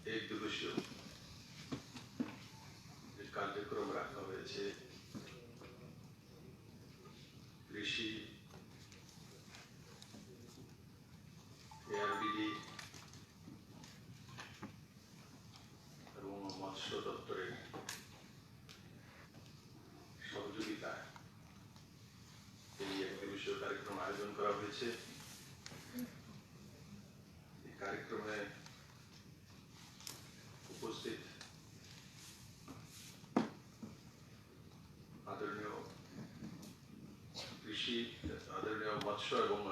एक दिवसीय कार्यक्रम रखा हुए कृषि एआरडीडी এবং মৎস্য দপ্তরের সহযোগিতায় এই এক দিবসীয় कार्यक्रम আয়োজন করা হয়েছে। এই कार्यक्रमे উপস্থিত आदरणीय कृषि आदरणीय मत्स्य एवं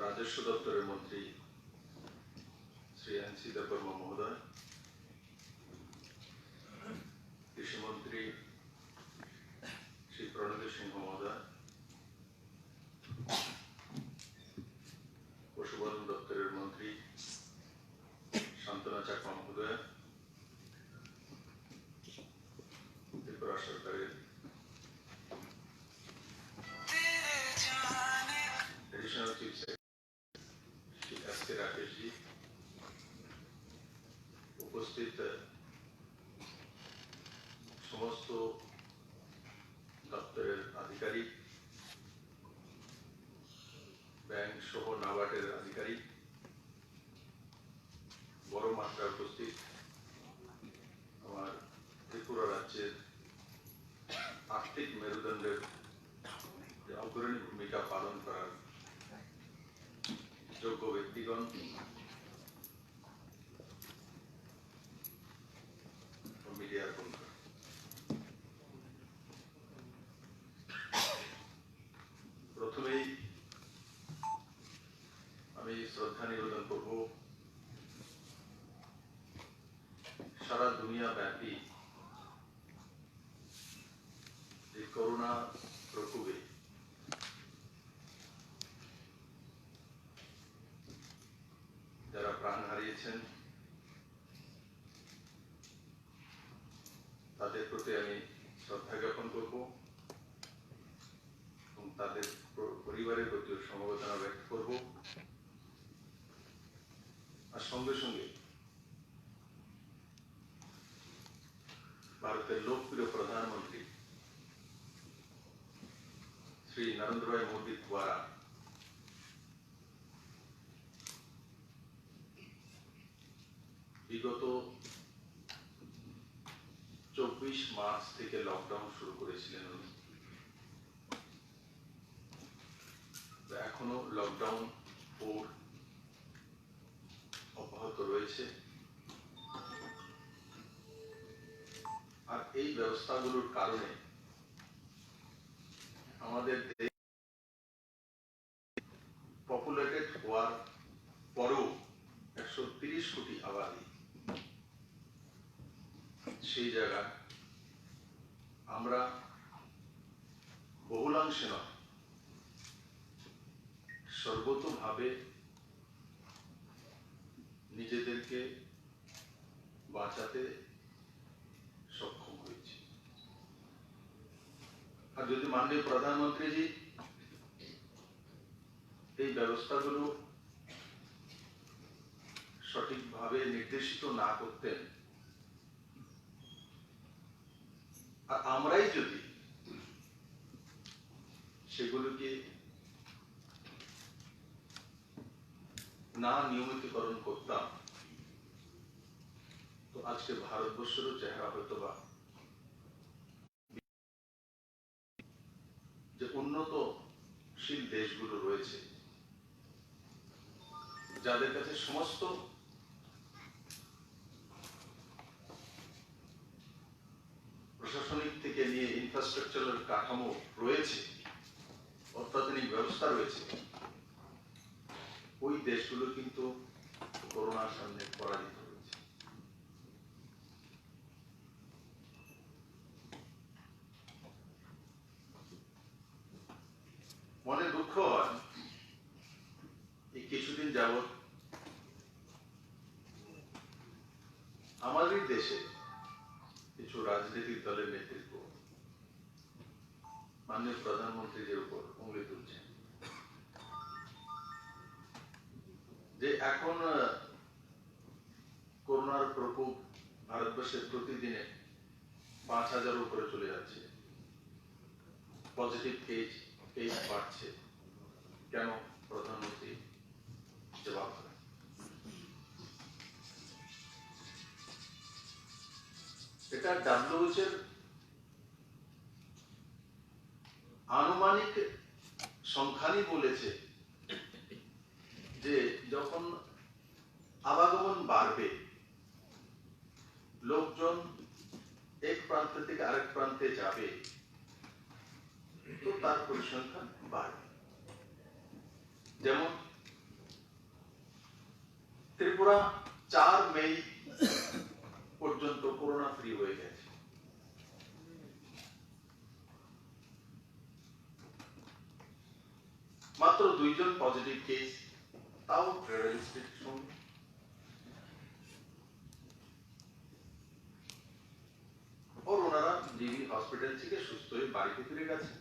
राजस्व दफ्तरेर मंत्री श्री एनसी देबबर्मा महोदय, कृषि मंत्री श्री प्रणोद सिंह महोदय, पशुपालन दफ्तरेर मंत्री शांतना चाकमा महोदय, त्रिपुरा सरकारेर एडिशनल चीफ सेक्रेटरी एस के राकेश जी, उपस्थित समस्त दफ्तरेर आधिकारिक, बैंक सह नाबार्डेर आधिकारिक, बड़ मात्रा उपस्थित आमार त्रिपुरा राज्येर आर्थिक मेरुदंडेर अग्रणी भूमिका पालन करार योग्य व्यक्तिगण, मीडिया बंधुरा, प्रथमेই আমি শ্রদ্ধা নিবেদন করব সারা দুনিয়া ব্যাপী যে করোনা প্রকোপে যারা প্রাণ হারিয়েছেন তাদের প্রতি আমি শ্রদ্ধা জ্ঞাপন করব এবং তাদের পরিবারের প্রতি সমবেদনা ব্যক্ত করব। আর সঙ্গে সঙ্গে ভারতের লোকপ্রিয় প্রধানমন্ত্রী শ্রী নরেন্দ্র ভাই মোদী দ্বারা বিগত 24 মার্চ থেকে লকডাউন শুরু করেছিলেন উনি। এখনো লকডাউন 4 অব্যাহত রয়েছে। আর এই ব্যবস্থাগুলোর কারণে আমাদের দেশ পপুলেটেড হওয়ার পরেও 130 কোটি আবাদি, সেই জায়গায় আমরা বহুলাংশে নয় সর্বতোভাবে নিজেদেরকে বাঁচাতে সক্ষম হয়েছি। আর যদি মাননীয় প্রধানমন্ত্রীজি এই ব্যবস্থাগুলো সঠিকভাবে নির্দেশিত না করতেন আর আমরাই যদি সেগুলোকে না নিয়মিতকরণ করতাম তো আজকে ভারতবর্ষেরও চেহারা হয়তো বা যে উন্নতশীল দেশগুলো রয়েছে যাদের কাছে সমস্ত প্রশাসনিক থেকে নিয়ে ইনফ্রাস্ট্রাকচারের কাঠামো রয়েছে, অত্যাধুনিক ব্যবস্থা রয়েছে, ওই দেশগুলো কিন্তু করোনার সামনে পরাজিত হয়েছে। মনে দুঃখ হয় এই কিছুদিন যাবৎ আমাদের দেশে কিছু রাজনৈতিক দলের নেতৃত্ব মাননীয় প্রধানমন্ত্রীদের উপর উঙ্গলি তুলছেন যে এখন করোনার প্রকোপ ভারতবর্ষে প্রতিদিনে 5,000 উপরে চলে যাচ্ছে, পজিটিভ কেস বাড়ছে, কেন? প্রধানমন্ত্রী জবাব দেন। এটা WHO এর আনুমানিক সংখ্যানি বলেছে যে যখন আবাগমন বাড়বে, লোকজন এক প্রান্ত থেকে আরেক প্রান্তে যাবে, তো তার পরিসংখ্যান বাড়বে। যেমন ত্রিপুরা 4 মে পর্যন্ত করোনা ফ্রি হয়ে গেছে। মাত্র 2 জন পজিটিভ কেস, তাও রিয়েলিস্টিক সঙ্গে। और ওনারা ডিবি হসপিটাল থেকে সুস্থ হয়ে বাড়িতে ফিরে গেছে।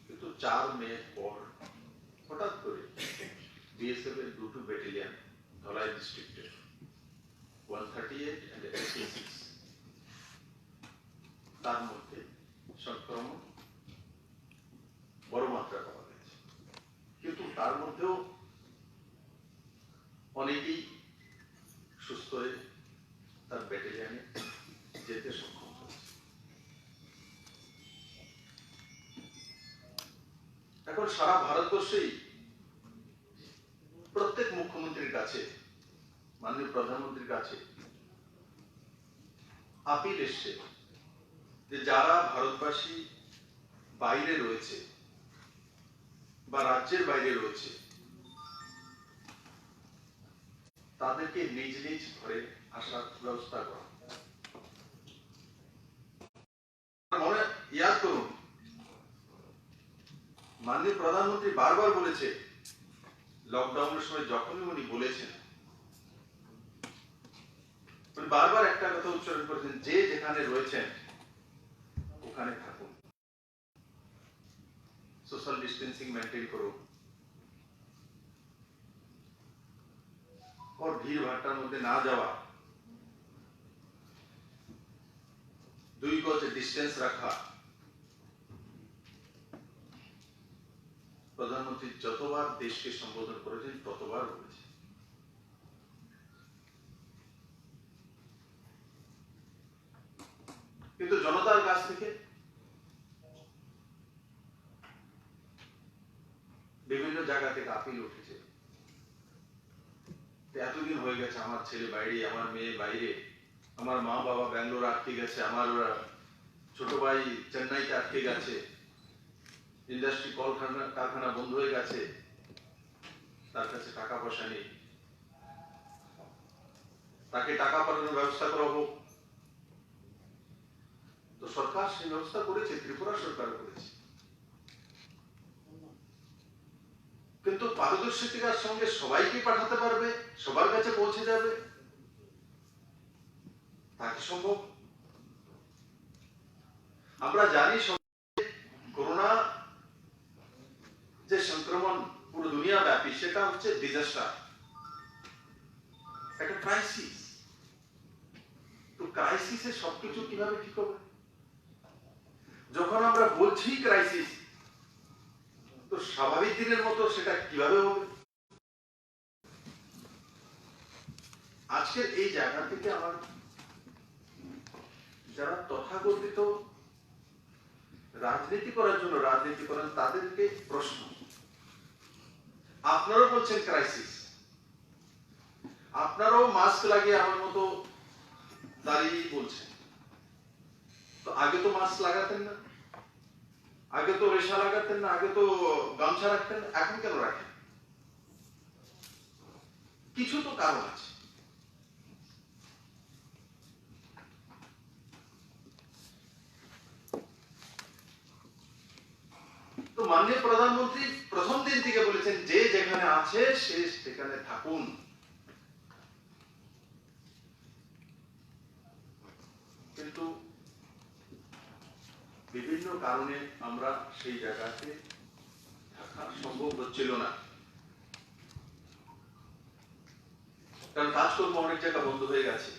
কিন্তু 4 মে পর হঠাৎ করে বিএসএফ এর 2টো ব্যাটালিয়ন ধলাই ডিস্ট্রিক্টে 138 and 86 তার মধ্যে সংক্রমণ বড় মাত্রা পাওয়া গেছে। কিন্তু তার মধ্যেও অনেকেই সুস্থ হয়ে তার ব্যাটালিয়নে যেতে সক্ষম হয়েছে। এখন সারা ভারতবর্ষেই প্রত্যেক মুখ্যমন্ত্রীর কাছে, মাননীয় প্রধানমন্ত্রীর কাছে আপিল এসছে যে যারা ভারতবাসী বাইরে রয়েছে বা রাজ্যের বাইরে রয়েছে, তাদেরকে নিজ নিজ ঘরে আসার ব্যবস্থা করা। মনে ইয়াদ করুন, মাননীয় প্রধানমন্ত্রী বারবার বলেছে, লকডাউনের সময় যখনই উনি বলেছেন, উনি বারবার একটা কথা উচ্চারণ করেছেন, যে যেখানে রয়েছেন ওখানে থাকুন, সোশ্যাল ডিস্টেন্সিং মেনটেন করুন, और ভিড় ভাট্টার মধ্যে না যাওয়া, 2 গজ ডিস্টেন্স রাখা। প্রধানমন্ত্রী যতবার দেশকে সম্বোধন করেছেন ততবার বলেছে। কিন্তু জনতার কাছ থেকে বিভিন্ন জায়গা থেকে আপিল উঠেছে, এতদিন হয়ে গেছে, আমার ছেলে বাইরে, আমার মেয়ে বাইরে, আমার মা বাবা ব্যাঙ্গালোর আটকে গেছে, আমার ছোট ভাই চেন্নাইতে আটকে গেছে, ইন্ডাস্ট্রি কারখানা বন্ধ হয়ে গেছে, তার কাছে টাকা পয়সা নেই, তাকে টাকা পাঠানোর ব্যবস্থা করা হোক। তো সরকার সেই ব্যবস্থা করেছে, ত্রিপুরা সরকার করেছে। কিন্তু পারদর্শিতার সঙ্গে সবাইকে পাঠাতে পারবে, সবার কাছে পৌঁছে যাবে, তা কি সম্ভব? আমরা জানি করোনা যে সংক্রমণ পুরো দুনিয়া ব্যাপী, সেটা হচ্ছে ডিজাস্টার, একটা ক্রাইসিস। তো ক্রাইসিসে সবকিছু কিভাবে ঠিক হবে? যখন আমরা বলছি ক্রাইসিস, তো স্বাভাবিক দিনের মতো সেটা কিভাবে হবে? আজকের এই জায়গা থেকে আমার যারা তথাকথিত রাজনীতি করার জন্য রাজনীতি করেন, তাদেরকে প্রশ্ন, আপনারাও বলছেন ক্রাইসিস, আপনারাও মাস্ক লাগিয়ে আমার মতো দাঁড়িয়ে বলছেন, তো আগে তো মাস্ক লাগাতেন না, আগে তো রেশা লাগাতেন না, আগে তো গামছা রাখতেন, এখন কেন রাখেন? কিছু তো কারণ আছে। তো মাননীয় প্রধানমন্ত্রী প্রথম দিন থেকে বলেছেন, যে যেখানে আছে সে সেখানে থাকুন। কিন্তু বিভিন্ন কারণে আমরা সেই জায়গাতে থাকা সম্ভব হচ্ছিল না। কারণ কাজকর্ম অনেক জায়গা বন্ধ হয়ে গেছে।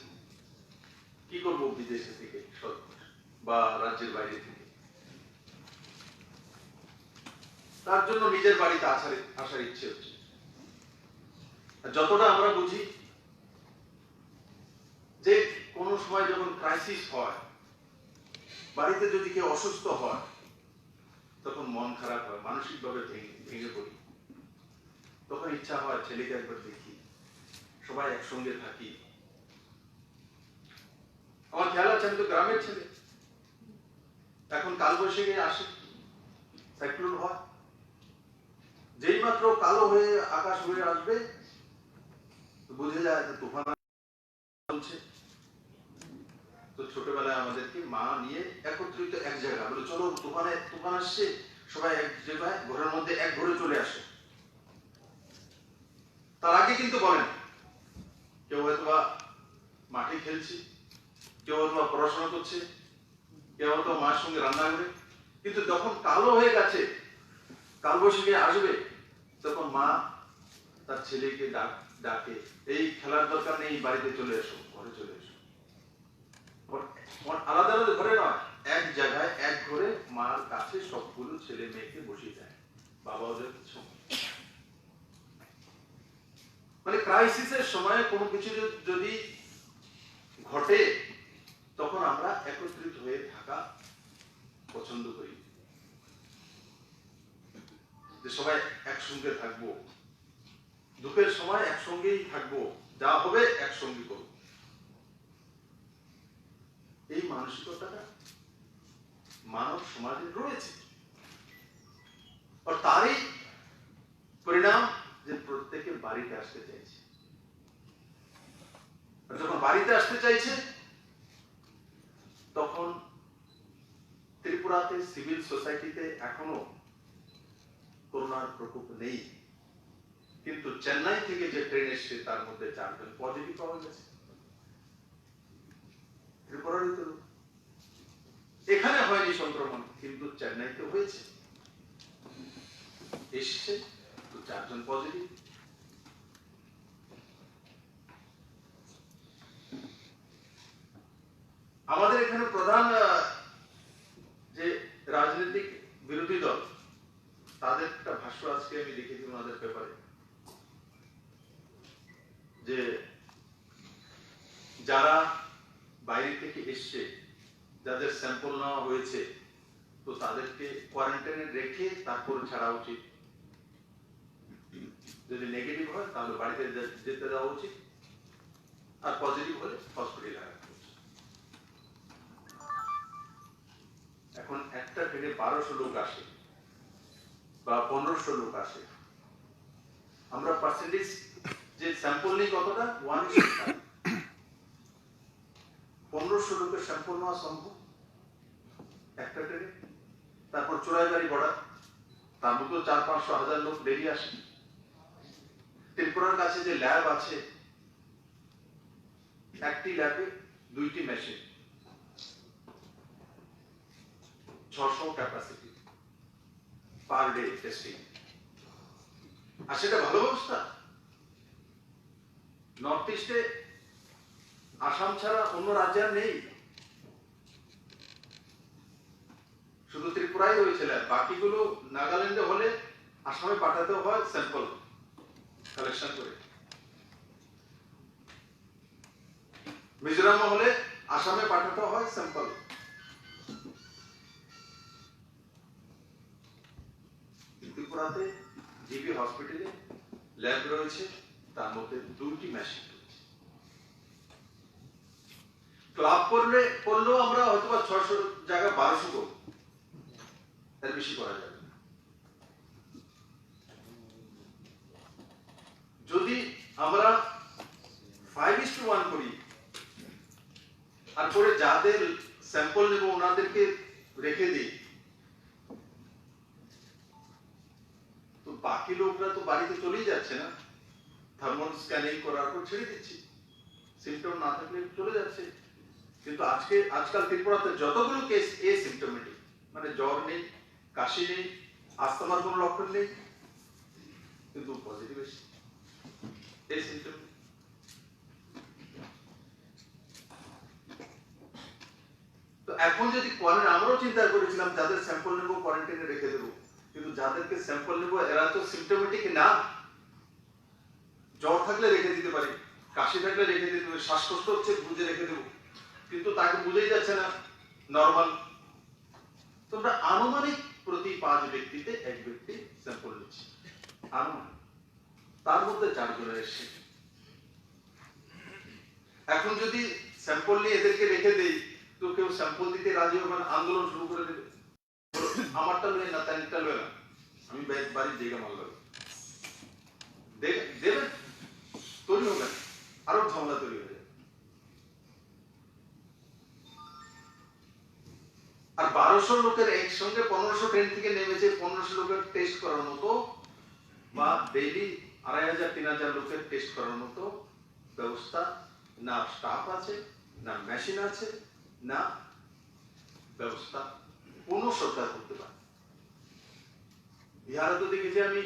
কি করবো বিদেশে থেকে বা রাজ্যের বাইরে থেকে? তার জন্য নিজের বাড়িতে আসার ইচ্ছে হচ্ছে। যতটা আমরা বুঝি যে কোনো সময় যখন ক্রাইসিস হয়, বাড়িতে যদি কেউ অসুস্থ হয়, তখন মন খারাপ হয়, মানসিকভাবে ভেঙে পড়ি। তখন ইচ্ছা হয় ছেলেকে একবার দেখি, সবাই একসঙ্গে থাকি। আমার খেয়াল আছে, আমি তো গ্রামের ছেলে। এখন কালবৈশাখী আসে, সাইক্লোন হয়, যেই মাত্র কালো হয়ে আকাশ হয়ে আসবে, বুঝে যায় তুফান চলছে। তো ছোটবেলায় আমাদেরকে মা নিয়ে একত্রিত এক জায়গা বলে, চলো তুফান আসছে, সবাই এক জায়গায় ঘরের মধ্যে এক ঘরে চলে আসে। তার আগে কিন্তু বলেন, কেউ হয়তো মাঠে খেলছে, কেউ হয়তো পড়াশোনা করছে, কেউ হয়তো মায়ের সঙ্গে রান্না করে। কিন্তু যখন কালো হয়ে গেছে, কালবৈশাখী আসবে, তখন মা তার ছেলেকে ডাকে, এই খেলার দরকার নেই, বাড়িতে চলে এসো, ঘরে চলে এসো। আলাদা আলাদা ঘরে নয়, এক জায়গায় এক ঘরে মার কাছে সবগুলো ছেলে মেয়েকে বসিয়ে দেয়, বাবা ওদের কিছু। মানে ক্রাইসিসের সময় কোনো কিছু যদি ঘটে, তখন আমরা একত্রিত হয়ে থাকা পছন্দ করি, যে সবাই একসঙ্গে থাকবো, দুঃখের সময় একসঙ্গেই থাকবো, যা হবে একসঙ্গে করব। এই মানসিকতাটা মানব সমাজে রয়েছে, আর তারই পরিণাম যে প্রত্যেকে বাড়িতে আসতে চাইছে। আর যখন বাড়িতে আসতে চাইছে, তখন ত্রিপুরাতে সিভিল সোসাইটিতে এখনো করোনার প্রকোপ নেই, কিন্তু চেন্নাই থেকে যে ট্রেন এসছে তার মধ্যে 4 জন পজিটিভ পাওয়া গেছে। ত্রিপুরারই তো, এখানে হয়নি সংক্রমণ, কিন্তু চেন্নাইতে হয়েছে, এসছে তো 4 জন পজিটিভ। আমাদের এখানে প্রধান যে রাজনৈতিক বিরোধী দল, তাদের একটা ভাষ্য আজকে আমি দেখেছি ওনাদের পেপারে, যে যারা বাইরে থেকে এসছে, যাদের স্যাম্পল নেওয়া হয়েছে, তো তাদেরকে কোয়ারেন্টাইনে রেখে তারপর ছাড়া উচিত। যদি নেগেটিভ হয় তাহলে বাড়িতে যেতে দেওয়া উচিত, আর পজিটিভ হলে হসপিটালে রাখা উচিত। এখন একটা ট্রেনে 1200 লোক আসে বা 1500 লোক আসে, আমরা পার্সেন্টেজ যে স্যাম্পল নেই কতটা, 1:5। 1500 লোকের স্যাম্পল নেওয়া সম্ভব একটা ট্রেনে? তারপর চোরাইবাড়ি বর্ডার, তার মতো 400-500 লোক ডেলি আসে। ত্রিপুরার কাছে যে ল্যাব আছে, একটি ল্যাবে 2টি machine, 600 capacity per day testing. আর সেটা ভালো ব্যবস্থা। নর্থ ইস্টে আসাম ছাড়া অন্য রাজ্যে আর নেই, শুধু ত্রিপুরাই রয়েছে ল্যাব। বাকিগুলো নাগাল্যান্ডে হলে আসামে পাঠাতে হয় স্যাম্পল কালেকশন করে, মিজোরামে হলে আসামে পাঠাতে হয় স্যাম্পল। ত্রিপুরাতে জিবি হসপিটালে ল্যাব রয়েছে, তার মধ্যে 2টি মেশিন রয়েছে। ক্লাব করলেও আমরা হয়তো 600 জায়গা 1200 করব, তার বেশি করা যাবে না। যদি আমরা 5:1 করি, আর পরে যাদের স্যাম্পল নেব ওনাদেরকে রেখে দিই, তো বাকি লোকরা তো বাড়িতে চলেই যাচ্ছে না, থার্মাল স্ক্যানিং করার পর ছেড়ে দিচ্ছি, সিমটম না থাকলে চলে যাচ্ছে। কিন্তু আজকাল ত্রিপুরাতে যতগুলো কেস এসিম্পটোমেটিক, মানে জ্বর নেই, কাশি নেই, আস্তমার কোনো লক্ষণ নেই, কিন্তু পজিটিভ এসেছে, এসিম্পটোমেটিক। আমরাও চিন্তা করেছিলাম যাদের স্যাম্পল নেব কোয়ারেন্টাইনে রেখে দেবো, কিন্তু যাদেরকে স্যাম্পল নেব এরা তো সিমটোমেটিক না। জ্বর থাকলে রেখে দিতে পারি, কাশি থাকলে রেখে দিতে পারি, শ্বাসকষ্ট হচ্ছে বুঝে রেখে দেবো, কিন্তু তাকে বুঝেই যাচ্ছে না নর্মাল। তোমরা আনুমানিক প্রতি 5 ব্যক্তিতে 1 ব্যক্তি স্যাম্পল নিচ্ছে, আনুমানিক। তার মধ্যে 4 জন এসছে। এখন যদি স্যাম্পল নিয়ে এদেরকে রেখে দেই তো কেউ স্যাম্পল দিতে রাজি হবে না, আন্দোলন শুরু করে দেবে, আমারটা লয়ে না তারটা লয়ে না, আমি বাড়ির জায়গা মাল দেবেন, তৈরি হবে, আরো ঝামেলা তৈরি হয়ে যাবে। আর 1200 লোকের একসঙ্গে 1500 ট্রেন থেকে নেমেছে, 1500 লোকের টেস্ট করার মতো বা ডেইলি 2500-3000 লোকের টেস্ট করার মতো ব্যবস্থা না স্টাফ আছে, না মেশিন আছে, না ব্যবস্থা কোন সরকার করতে পারে। বিহারে তো দেখেছি আমি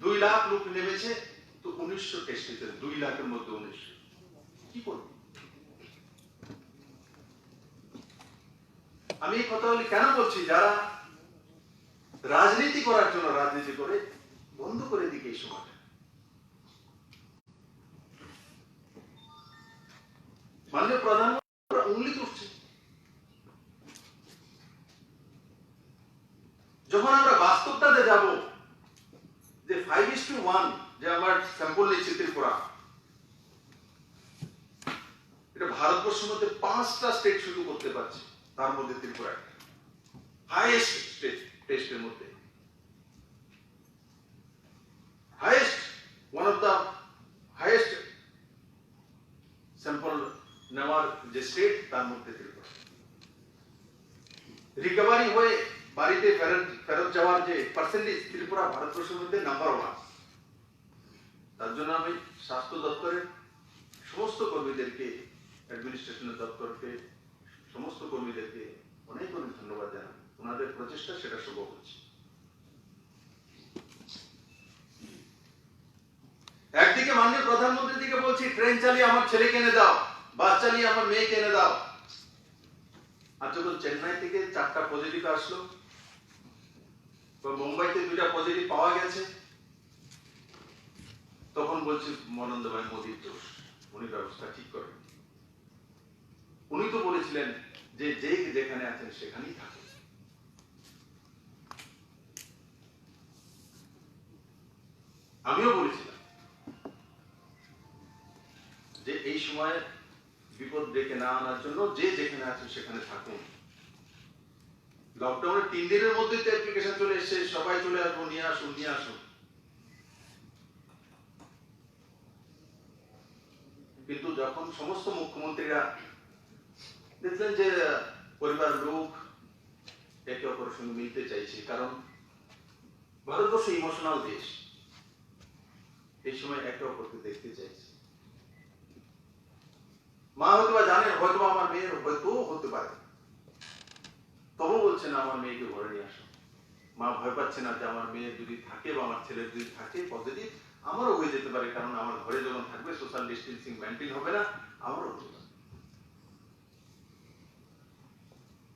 2 লাখ লোক নেমেছে তো 1900 টেস্ট নিতে, 2 লাখের মধ্যে 1900 কি করবে? আমি এই কথাগুলি কেন বলছি? যারা রাজনীতি করার জন্য রাজনীতি করে বন্ধ করে দিকে এই সময়টা। মাননীয় প্রধানমন্ত্রী উঙ্গলি তুলছে। যখন আমরা বাস্তবতাতে যাব যে 5:1 যে আমার স্যাম্পল নিচ্ছে ত্রিপুরা, এটা ভারতবর্ষের মধ্যে 5টা স্টেট শুরু করতে পারছে, তার মধ্যে ত্রিপুরা হাইয়েস্ট স্টেট টেস্টের মধ্যে, highest, one of the highest sample নেওয়ার যে স্টেট তার মধ্যে ত্রিপুরা। রিকভারি হয়ে বাড়িতে ফেরত যাওয়ার যে পার্সেন্টেজ ত্রিপুরা ভারতবর্ষের মধ্যে নাম্বার 1। তার জন্য আমি স্বাস্থ্য দপ্তরের সমস্ত কর্মীদেরকে, অ্যাডমিনিস্ট্রেশনের দপ্তরকে, সমস্ত কর্মীদেরকে অনেক অনেক ধন্যবাদ জানাই। ওনাদের প্রচেষ্টা সেটা সম্ভব হচ্ছে। একদিকে মাননীয় প্রধানমন্ত্রীর দিকে বলছি ট্রেন চালিয়ে আমার ছেলেকে এনে দাও, বাস চালিয়ে আমার মেয়েকে এনে দাও। আর যখন চেন্নাই থেকে 4টা পজিটিভ আসলো, মুম্বাইতে 2টা পজিটিভ পাওয়া গেছে, তখন বলছি মনন্দ ভাই মোদীর দোষ, উনি ব্যবস্থা ঠিক করেন। উনি তো বলেছিলেন যে যেখানে আছেন সেখানেই থাকুন। আমিও বলেছিলাম যে এই সময় বিপদ ডেকে না আনার জন্য যে যেখানে আছেন সেখানে থাকুন। লকডাউনের 3 দিনের মধ্যে তো অ্যাপ্লিকেশন চলে এসেছে, সবাই চলে আসবো, নিয়ে আসুন নিয়ে আসুন। কিন্তু যখন সমস্ত মুখ্যমন্ত্রীরা দেখলেন যে পরিবার লোক একে অপরের সঙ্গে মিলতে চাইছে, কারণ ভারতবর্ষ ইমোশনাল দেশ, এই সময় একে অপরকে দেখতে চাইছে। মা হয়তো বা জানেন, হয়তো আমার মেয়ের হয়তো হতে পারে, তবু বলছে না আমার মেয়েকে ঘরে নিয়ে আসো। মা ভয় পাচ্ছে না যে আমার মেয়ে যদি থাকে বা আমার ছেলে যদি থাকে পজিটিভ, আমারও হয়ে যেতে পারে, কারণ আমার ঘরে যখন থাকবে সোশ্যাল ডিস্টেন্সিং মেনটেন হবে না, আমারও হতে পারে।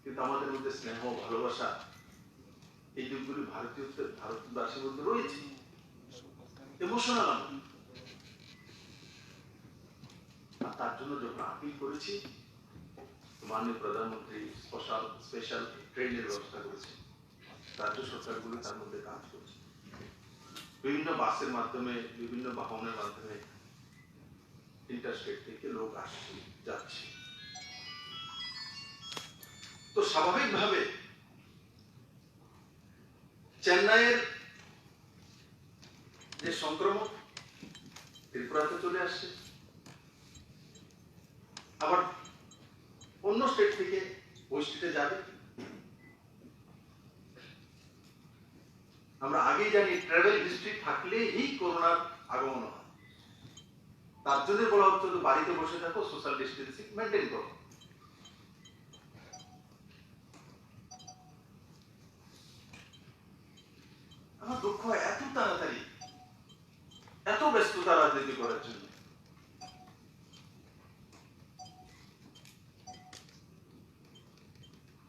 কিন্তু আমাদের মধ্যে স্নেহ, ভালোবাসা, এই দিকগুলি ভারতবাসীর মধ্যে রয়েছে, ইমোশনাল। আর তার জন্য যখন আপিল করেছি, মাননীয় প্রধানমন্ত্রী স্পেশাল ট্রেনের ব্যবস্থা করেছে, রাজ্য সরকারগুলো তার মধ্যে কাজ করছে, বিভিন্ন বাসের মাধ্যমে, বিভিন্ন বাহনের মাধ্যমে ইন্টারস্টেট থেকে লোক আসছে যাচ্ছে। তো স্বাভাবিকভাবে চেন্নাইয়ের যে সংক্রমণ ত্রিপুরাতে চলে আসছে, আবার অন্য স্টেট থেকে ওই স্টেটে যাবে। আমরা আগেই জানি ট্রাভেল হিস্ট্রি থাকলেই করোনার আগমন হয়। তার জন্য বলা হচ্ছে বাড়িতে বসে থাকো, সোশ্যাল ডিস্টেন্সিং মেনটেন করো। আমার দুঃখ হয় এত তাড়াতাড়ি, এত ব্যস্ততা রাজনীতি করার জন্য।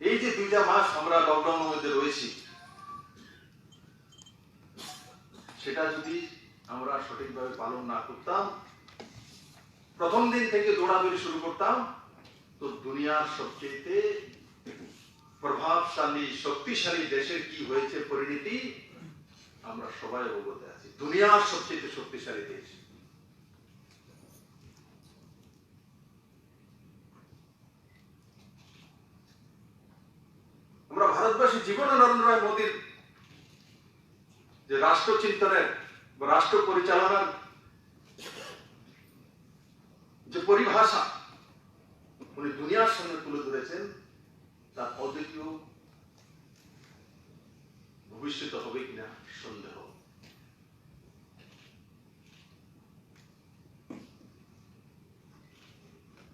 এই সেটা যদি আমরা সঠিকভাবে পালন না করতাম, প্রথম দিন থেকে দৌড়াদৌড়ি শুরু করতাম, তো দুনিয়ার সবচেয়ে প্রভাবশালী শক্তিশালী দেশের কি হয়েছে পরিণতি আমরা সবাই অবগত আছি। দুনিয়ার সবচেয়ে শক্তিশালী দেশ। আমরা ভারতবাসী জীবনে নরেন্দ্র ভাই মোদীর যে রাষ্ট্র চিন্তনের বা রাষ্ট্র পরিচালনার যে পরিভাষা উনি দুনিয়ার সামনে তুলে ধরেছেন, তার অদ্বিতীয় ভবিষ্যৎ হবে কিনা সন্দেহ।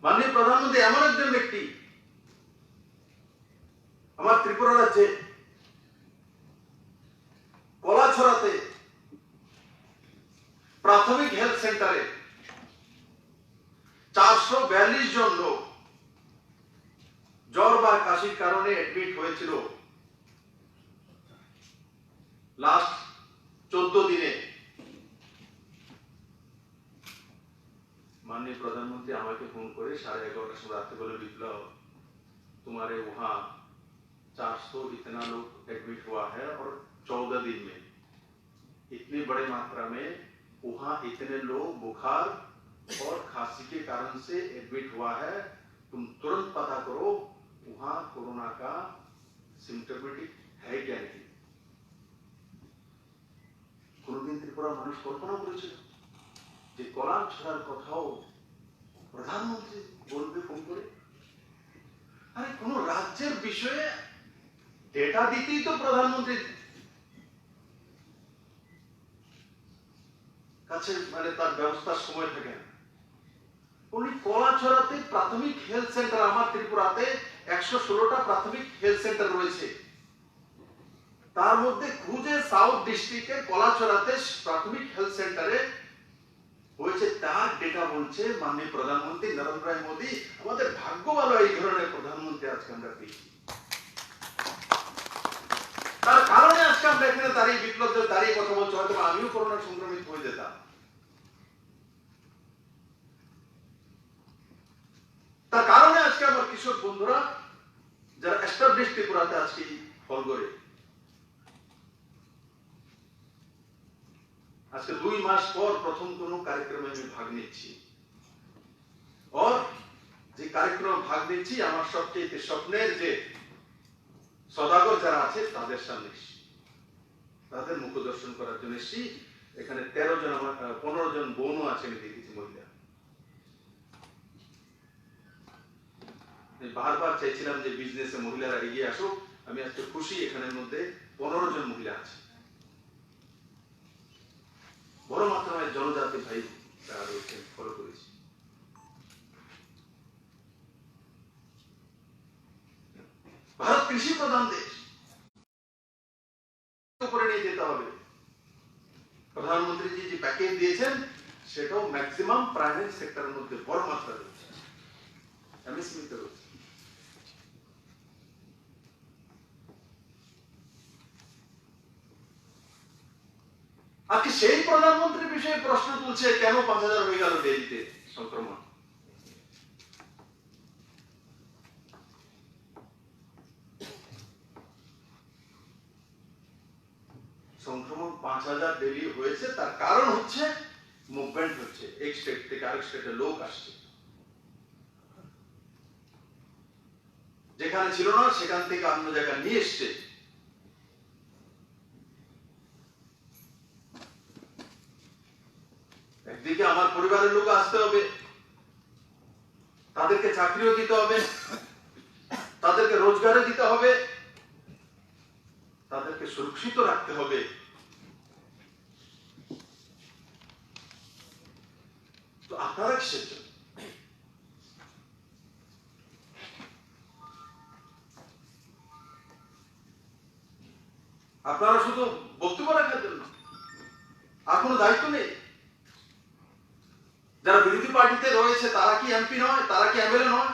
মাননীয় প্রধানমন্ত্রী এমন একজন ব্যক্তি, আমার ত্রিপুরা রাজ্যে কলাছড়াতে প্রাথমিক হেলথ সেন্টারে 442 জন লোক জ্বর বা কাশির কারণে অ্যাডমিট হয়েছিল লাস্ট 14 দিনে। माननीय प्रधानमंत्री আমাকে ফোন করে 11:30 সময় রাতে বলে, বিপ্লব तुम्हारे वहां 400 इतना लोग एडमिट हुआ है और 14 दिन में इतनी बड़ी मात्रा में वहां इतने लोग बुखार और खांसी के कारण से एडमिट हुआ है, तुम तुरंत पता करो वहां कोरोना का सिम्टोमेटिक है क्या नहीं। কোনদিন ত্রিপুরা মানুষ কল্পনা করেছিল যে কলাম ছড়ার কথাও প্রধানমন্ত্রী বলবে ফোন করে? আরে কোন রাজ্যের বিষয়ে ডেটা দিতেই তো প্রধানমন্ত্রীর কাছে মানে তার ব্যবস্থার সময় থাকে না। উনি কলাছড়াতে প্রাথমিক হেলথ সেন্টার, আমার ত্রিপুরাতে 116টা প্রাথমিক হেলথ সেন্টার রয়েছে, তার মধ্যে খুঁজে সাউথ ডিস্ট্রিক্টের কলাছড়াতে প্রাথমিক হেলথ সেন্টারে হয়েছে, তার ডেটা বলছে মাননীয় প্রধানমন্ত্রী নরেন্দ্র ভাই মোদী। আমাদের ভাগ্য ভালো এই ধরনের প্রধানমন্ত্রী আজকে আমরা পেয়েছি। তার কারণে আজকে আমরা এখানে দাঁড়িয়ে বিপ্লবদের দাঁড়িয়ে কথা বলছি, হয়তো আমিও করোনা সংক্রমিত হয়ে যেতাম। তার কারণে আজকে আমার কৃষক বন্ধুরা যারা এস্টাবলিশ ত্রিপুরাতে আজকে ফল করে, আজকে 2 মাস পর প্রথম কোন কার্যক্রমে আমি ভাগ নিচ্ছি। और যে কার্যক্রমে ভাগ নিচ্ছি আমার সবচেয়ে স্বপ্নের যে সদাগর যারা আছে তাদের সামনে তাদের মুখ দর্শন করার জন্য এসেছি। এখানে 13 জন, আমার 15 জন বোনও আছেন, দেখেছি মহিলা। আমি বারবার চাইছিলাম যে বিজনেসে মহিলারা এগিয়ে আসুক, আমি আজকে খুশি এখানের মধ্যে 15 জন মহিলা আছে। বড় মাত্রায় জনজাতি ভাই তারা রয়েছেন, ফলো করেছি। ভারত কৃষি প্রধান দেশ, উপরে নিয়ে যেতে হবে। প্রধানমন্ত্রী যে প্যাকেজ দিয়েছেন সেটাও ম্যাক্সিমাম প্রাইভেট সেক্টরের মধ্যে বড় মাত্রা রয়েছে, এমএসএমই তে রয়েছে। আজকে সেই প্রধানমন্ত্রীর বিষয়ে প্রশ্ন তুলছে কেন 5000 হয়ে গেল দিল্লিতে সংক্রমণ। সংক্রমণ 5000 দিল্লি হয়েছে, তার কারণ হচ্ছে মুভমেন্ট হচ্ছে, এক স্টেট থেকে আরেক স্টেটে লোক আসছে, যেখানে ছিল না সেখান থেকে অন্য জায়গায় নিয়ে এসছে। একদিকে আমার পরিবারের লোক আসতে হবে, তাদেরকে চাকরিও দিতে হবে, তাদেরকে রোজগারও দিতে হবে, তাদেরকে সুরক্ষিত রাখতে হবে। তো আপনারা কিসের জন্য? আপনারা শুধু বক্তব্য রাখার জন্য, আর কোনো দায়িত্ব নেই। যারা বিরোধী পার্টিতে রয়েছে তারা কি এমপি নয়, তারা কি এমএলএ নয়,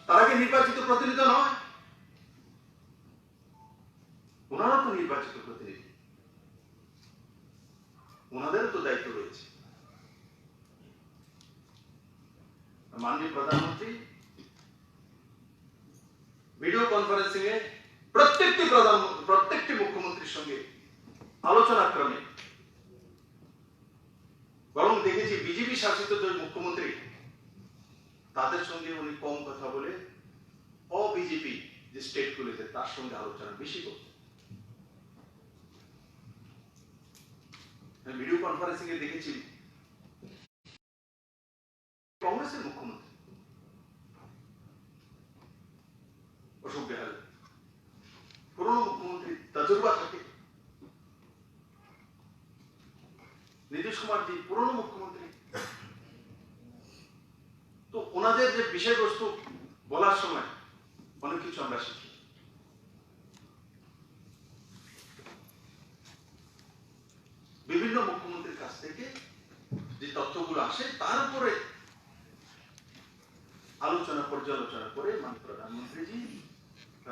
তারা কি নির্বাচিত প্রতিনিধি নয়? ওনারা তো নির্বাচিত প্রতিনিধি। ওনাদেরও তো দায়িত্ব রয়েছে। মাননীয় প্রধানমন্ত্রী ভিডিও কনফারেন্সিং এ প্রত্যেকটি মুখ্যমন্ত্রীর সঙ্গে আলোচনা ক্রমে, বরং দেখেছি বিজেপি শাসিত যে মুখ্যমন্ত্রী তাদের সঙ্গে উনি কম কথা বলে অবিজেপি যে স্টেটগুলিতে তার সঙ্গে আলোচনা বেশি করতেন। ভিডিও কনফারেন্সিং এ দেখেছি কংগ্রেসের মুখ্যমন্ত্রী অশোক গেহলোত, পুরনো মুখ্যমন্ত্রী তজুর্বা থাকে, নীতিশ কুমার জি পুরনো মুখ্যমন্ত্রী, তো ওনাদের যে বিষয়বস্তু বলার সময় অনেক কিছু আমরা শিখি। বিভিন্ন মুখ্যমন্ত্রীর কাছ থেকে যে তথ্যগুলো আসে তার উপরে আলোচনা পর্যালোচনা করে মাননীয় প্রধানমন্ত্রীজি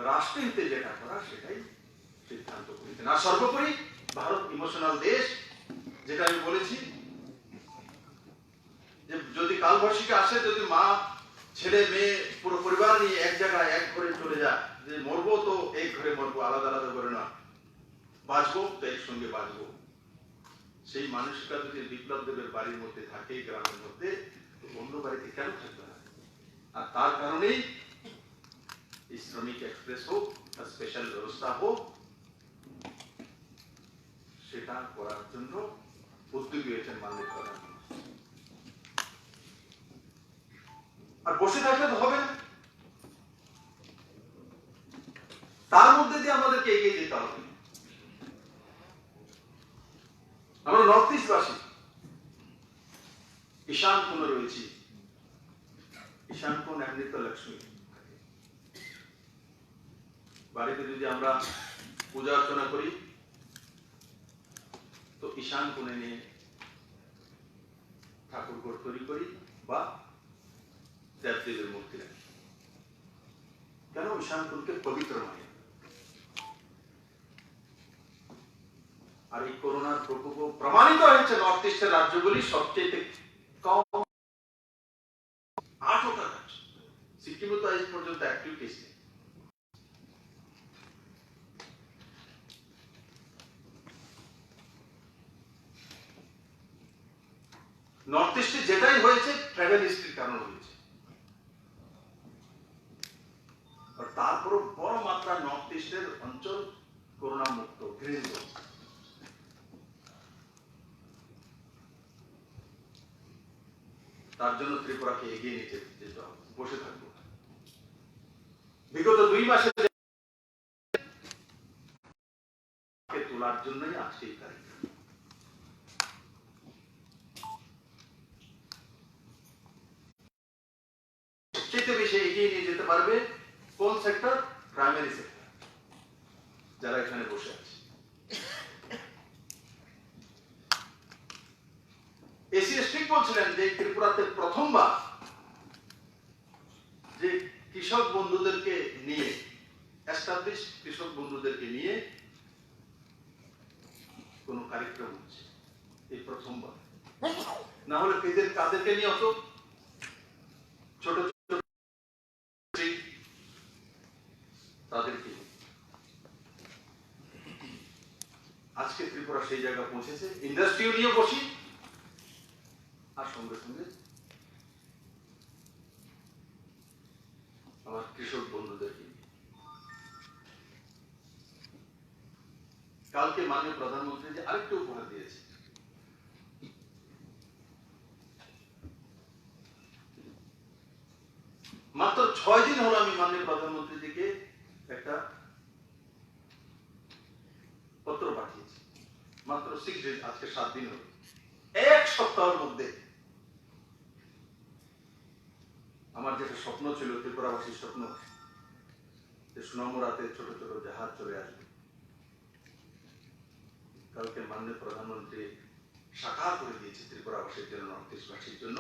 রাষ্ট্রহিতে যেটা করা সেটাই সিদ্ধান্ত করেছেন। আর সর্বোপরি ভারত ইমোশনাল দেশ, যেটা আমি বলেছি যে যদি কালবৈশাখী আসে, যদি মা ছেলে মেয়ে পুরো পরিবার নিয়ে এক জায়গায় এক ঘরে চলে যায়, যে মরবো তো এক ঘরে মরবো, আলাদা আলাদা করে না, বাঁচবো তো একসঙ্গে বাঁচবো, সেই মানুষটা যদি বিপ্লব দেবের বাড়ির মধ্যে থাকে, গ্রামের মধ্যে, তো অন্য বাড়িতে কেন থাকবে না? আর তার কারণেই শ্রমিক এক্সপ্রেস হোক, স্পেশাল ব্যবস্থা হোক, সেটা করার জন্য উদ্যোগী হয়েছেন মাননীয় প্রধানমন্ত্রী। আর বসে থাকলে তো হবে না, তার মধ্যে দিয়ে আমাদেরকে এগিয়ে যেতে হবে। আমরা নর্থ ইস্ট বাসী, ঈশান কোণে রয়েছি। ঈশান কোণ অমৃত লক্ষ্মী, বাড়িতে যদি আমরা পূজা অর্চনা করি তো ঈশান কোণে নিয়ে ঠাকুর ঘর তৈরি করি বা দেবদেবের মূর্তি রাখি। কেন? ঈশান কোণকে পবিত্র মানে। আর এই করোনার প্রকোপ প্রমাণিত হয়েছে নর্থ ইস্টের রাজ্যগুলি সবচেয়ে কম 8টা রাজ্য, সিকিমে তো আজ পর্যন্ত অ্যাক্টিভ কেস নেই। নর্থ ইস্টে যেটাই হয়েছে ট্রাভেল হিস্ট্রির কারণে হয়েছে। আর তারপরও বড় মাত্রা নর্থ ইস্টের অঞ্চল করোনা মুক্ত গ্রিন জোন। তার জন্য ত্রিপুরাকে এগিয়ে নিতে যেতে হবে, বসে থাকবো। বিগত 2 মাসে তোলার জন্যই আজকে এই তারিখ। সবচেয়ে বেশি এগিয়ে নিয়ে যেতে পারবে কোন সেক্টর? প্রাইমারি সেক্টর, যারা এখানে বসে আছে। এসিএস ঠিক বলছিলেন যে ত্রিপুরাতে প্রথমবার যে কৃষক বন্ধুদেরকে নিয়ে, এস্টাবলিশ কৃষক বন্ধুদেরকে নিয়ে কোন কার্যক্রম হচ্ছে, এই প্রথমবার। না হলে কাদেরকে নিয়ে হতো? ছোট ছোট তাদেরকে। আজকে ত্রিপুরা সেই জায়গা পৌঁছেছে, ইন্ডাস্ট্রিও নিয়ে বসি, আর সঙ্গে সঙ্গে আমার কৃষক বন্ধুদেরকে। কালকে মাননীয় প্রধানমন্ত্রী যে আরেকটু উপহার দিয়েছে, মাত্র 6 দিন হলো আমি মাননীয় প্রধানমন্ত্রীজিকে একটা পত্র পাঠিয়েছি, মাত্র 6 দিন, আজকে 7 দিন হলো। 1 সপ্তাহের মধ্যে আমার যেটা স্বপ্ন ছিল, ত্রিপুরাবাসীর স্বপ্ন, যে সুনামুরাতে ছোট ছোট জাহাজ চলে আসবে, কালকে মাননীয় প্রধানমন্ত্রী সাকার করে দিয়েছে ত্রিপুরাবাসীর জন্য, নর্থ ইস্টবাসীর জন্য।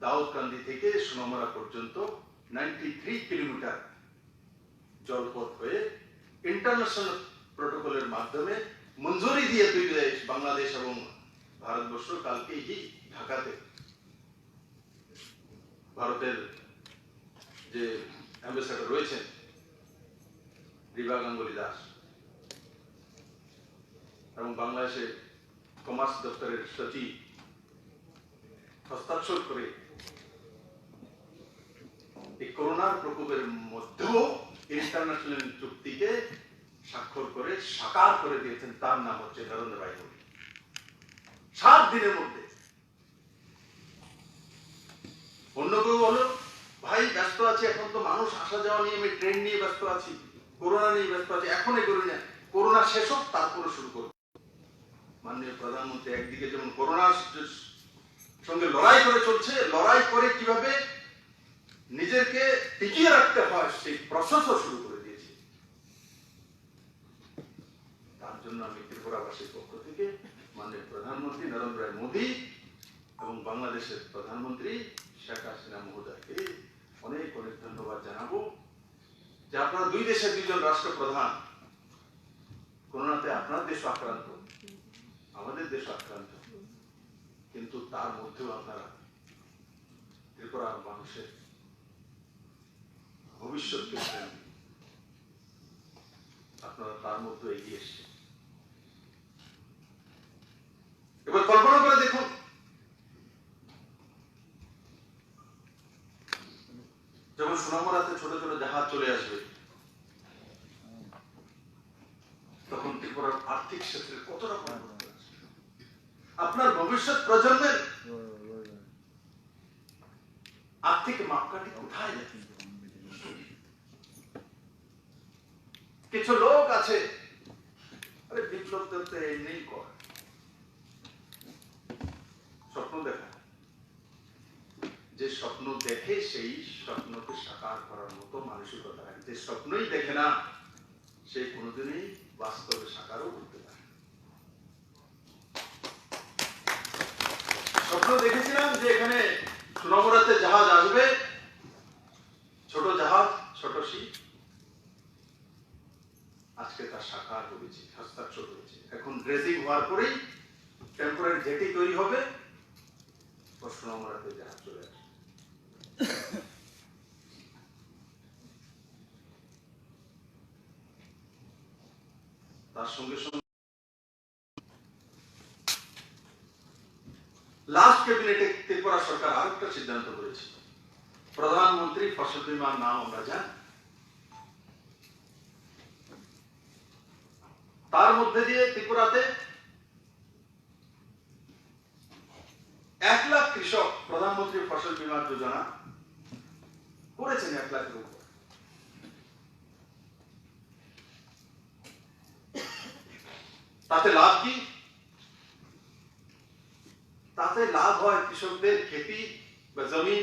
দাউদকান্দি থেকে সুনামুরা পর্যন্ত 93 কিলোমিটার জলপথ হয়ে ইন্টারন্যাশনাল প্রোটোকলের মাধ্যমে মঞ্জুরি দিয়ে দুই দেশ বাংলাদেশ এবং ভারতবর্ষ কালকেই ঢাকাতে ভারতের যে অ্যাম্বাসেডর রয়েছেন রিবা গাঙ্গুলি দাস এবং বাংলাদেশের কমার্স দপ্তরের সচিব হস্তাক্ষর করে এই করোনার প্রকোপের মধ্যেও ইন্টারন্যাশনাল চুক্তিকে স্বাক্ষর করে সাকার করে দিয়েছেন। তার নাম হচ্ছে নরেন্দ্র ভাই মোদী। 7 দিনের মধ্যে। অন্য কেউ বলো ভাই ব্যস্ত আছে, এখন তো মানুষ আসা যাওয়া নিয়ে, আমি ট্রেন নিয়ে ব্যস্ত আছি, করোনা নিয়ে ব্যস্ত আছি, এখনই করি না, করোনা শেষ হোক তারপরে শুরু করব। মাননীয় প্রধানমন্ত্রী একদিকে যেমন করোনার সঙ্গে লড়াই করে চলছে, লড়াই করে কিভাবে নিজেকে টিকিয়ে রাখতে হয় সেই প্রসেসও শুরু করে দিয়েছে। তার জন্য আমি ত্রিপুরাবাসীর পক্ষ থেকে মাননীয় প্রধানমন্ত্রী নরেন্দ্র মোদী এবং বাংলাদেশের প্রধানমন্ত্রী শেখ হাসিনা মহোদয়কে অনেক অনেক ধন্যবাদ জানাবো যে আপনারা দুই দেশের দুইজন রাষ্ট্রপ্রধান, করোনাতে আপনার দেশ আক্রান্ত, আমাদের দেশ আক্রান্ত, কিন্তু তার মধ্যেও আপনারা ত্রিপুরার মানুষের ভবিষ্যৎকে আপনারা তার মধ্যে এগিয়ে এসছেন। এবার কল্পনা করে দেখুন, যখন সোনামুড়াতে ছোট ছোট জাহাজ চলে আসবে, তখন ত্রিপুরার আর্থিক ক্ষেত্রে কতটা পরিবর্তন আসবে। আপনার ভবিষ্যৎ প্রজন্মের আর্থিক মাপকাঠি কোথায় যাবে? কিছু লোক আছে আরে বিপ্লব করতে নেই করে স্বপ্ন দেখা, যে স্বপ্ন দেখে সেই স্বপ্নকে সাকার করার মতো মানসিকতা রাখে। যে স্বপ্নই দেখে না সে কোনোদিনই বাস্তবে সাকারও করতে পারে। স্বপ্ন দেখেছিলাম যে এখানে সোনামুড়াতে জাহাজ আসবে, ছোট জাহাজ, ছোট শিপ, আজকে তার সাকার করেছি, হস্তাক্ষর করেছি। এখন ড্রেসিং হওয়ার পরেই টেম্পোরারি জেটি তৈরি হবে, সোনামুড়াতে জাহাজ চলে আসবে। তার সঙ্গে সঙ্গে লাস্ট ক্যাবিনেটে ত্রিপুরা সরকার আরেকটা সিদ্ধান্ত করেছে, প্রধানমন্ত্রী ফসল বীমার নাম আমরা জানি, তার মধ্যে দিয়ে ত্রিপুরাতে 1 লাখ কৃষক প্রধানমন্ত্রী ফসল বীমা যোজনা করেছেন। 1 লাখের উপর। তাতে লাভ কি? তাতে লাভ হয় কৃষকদের খেতি বা জমি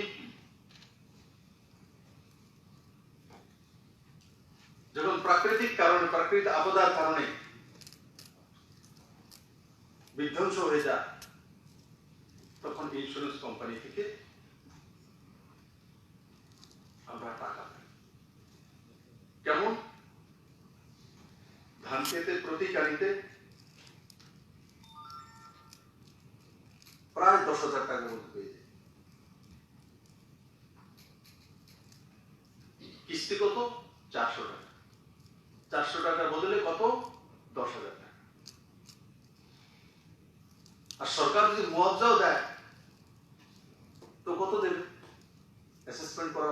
যখন প্রাকৃতিক কারণে, প্রাকৃতিক আপদার কারণে বিধ্বংস হয়ে যায়, তখন ইন্স্যুরেন্স কোম্পানি থেকে আমরা টাকা পাই। কেমন? ধান খেতে প্রতি কানিতে প্রায় 10,000 টাকার মতো পেয়ে যায়। কিস্তি কত? 400 টাকা। 400 টাকার বদলে কত? 10,000 টাকা। আর সরকার যদি মুআবজাও দেয় তো কত দেবে? অ্যাসেসমেন্ট করা,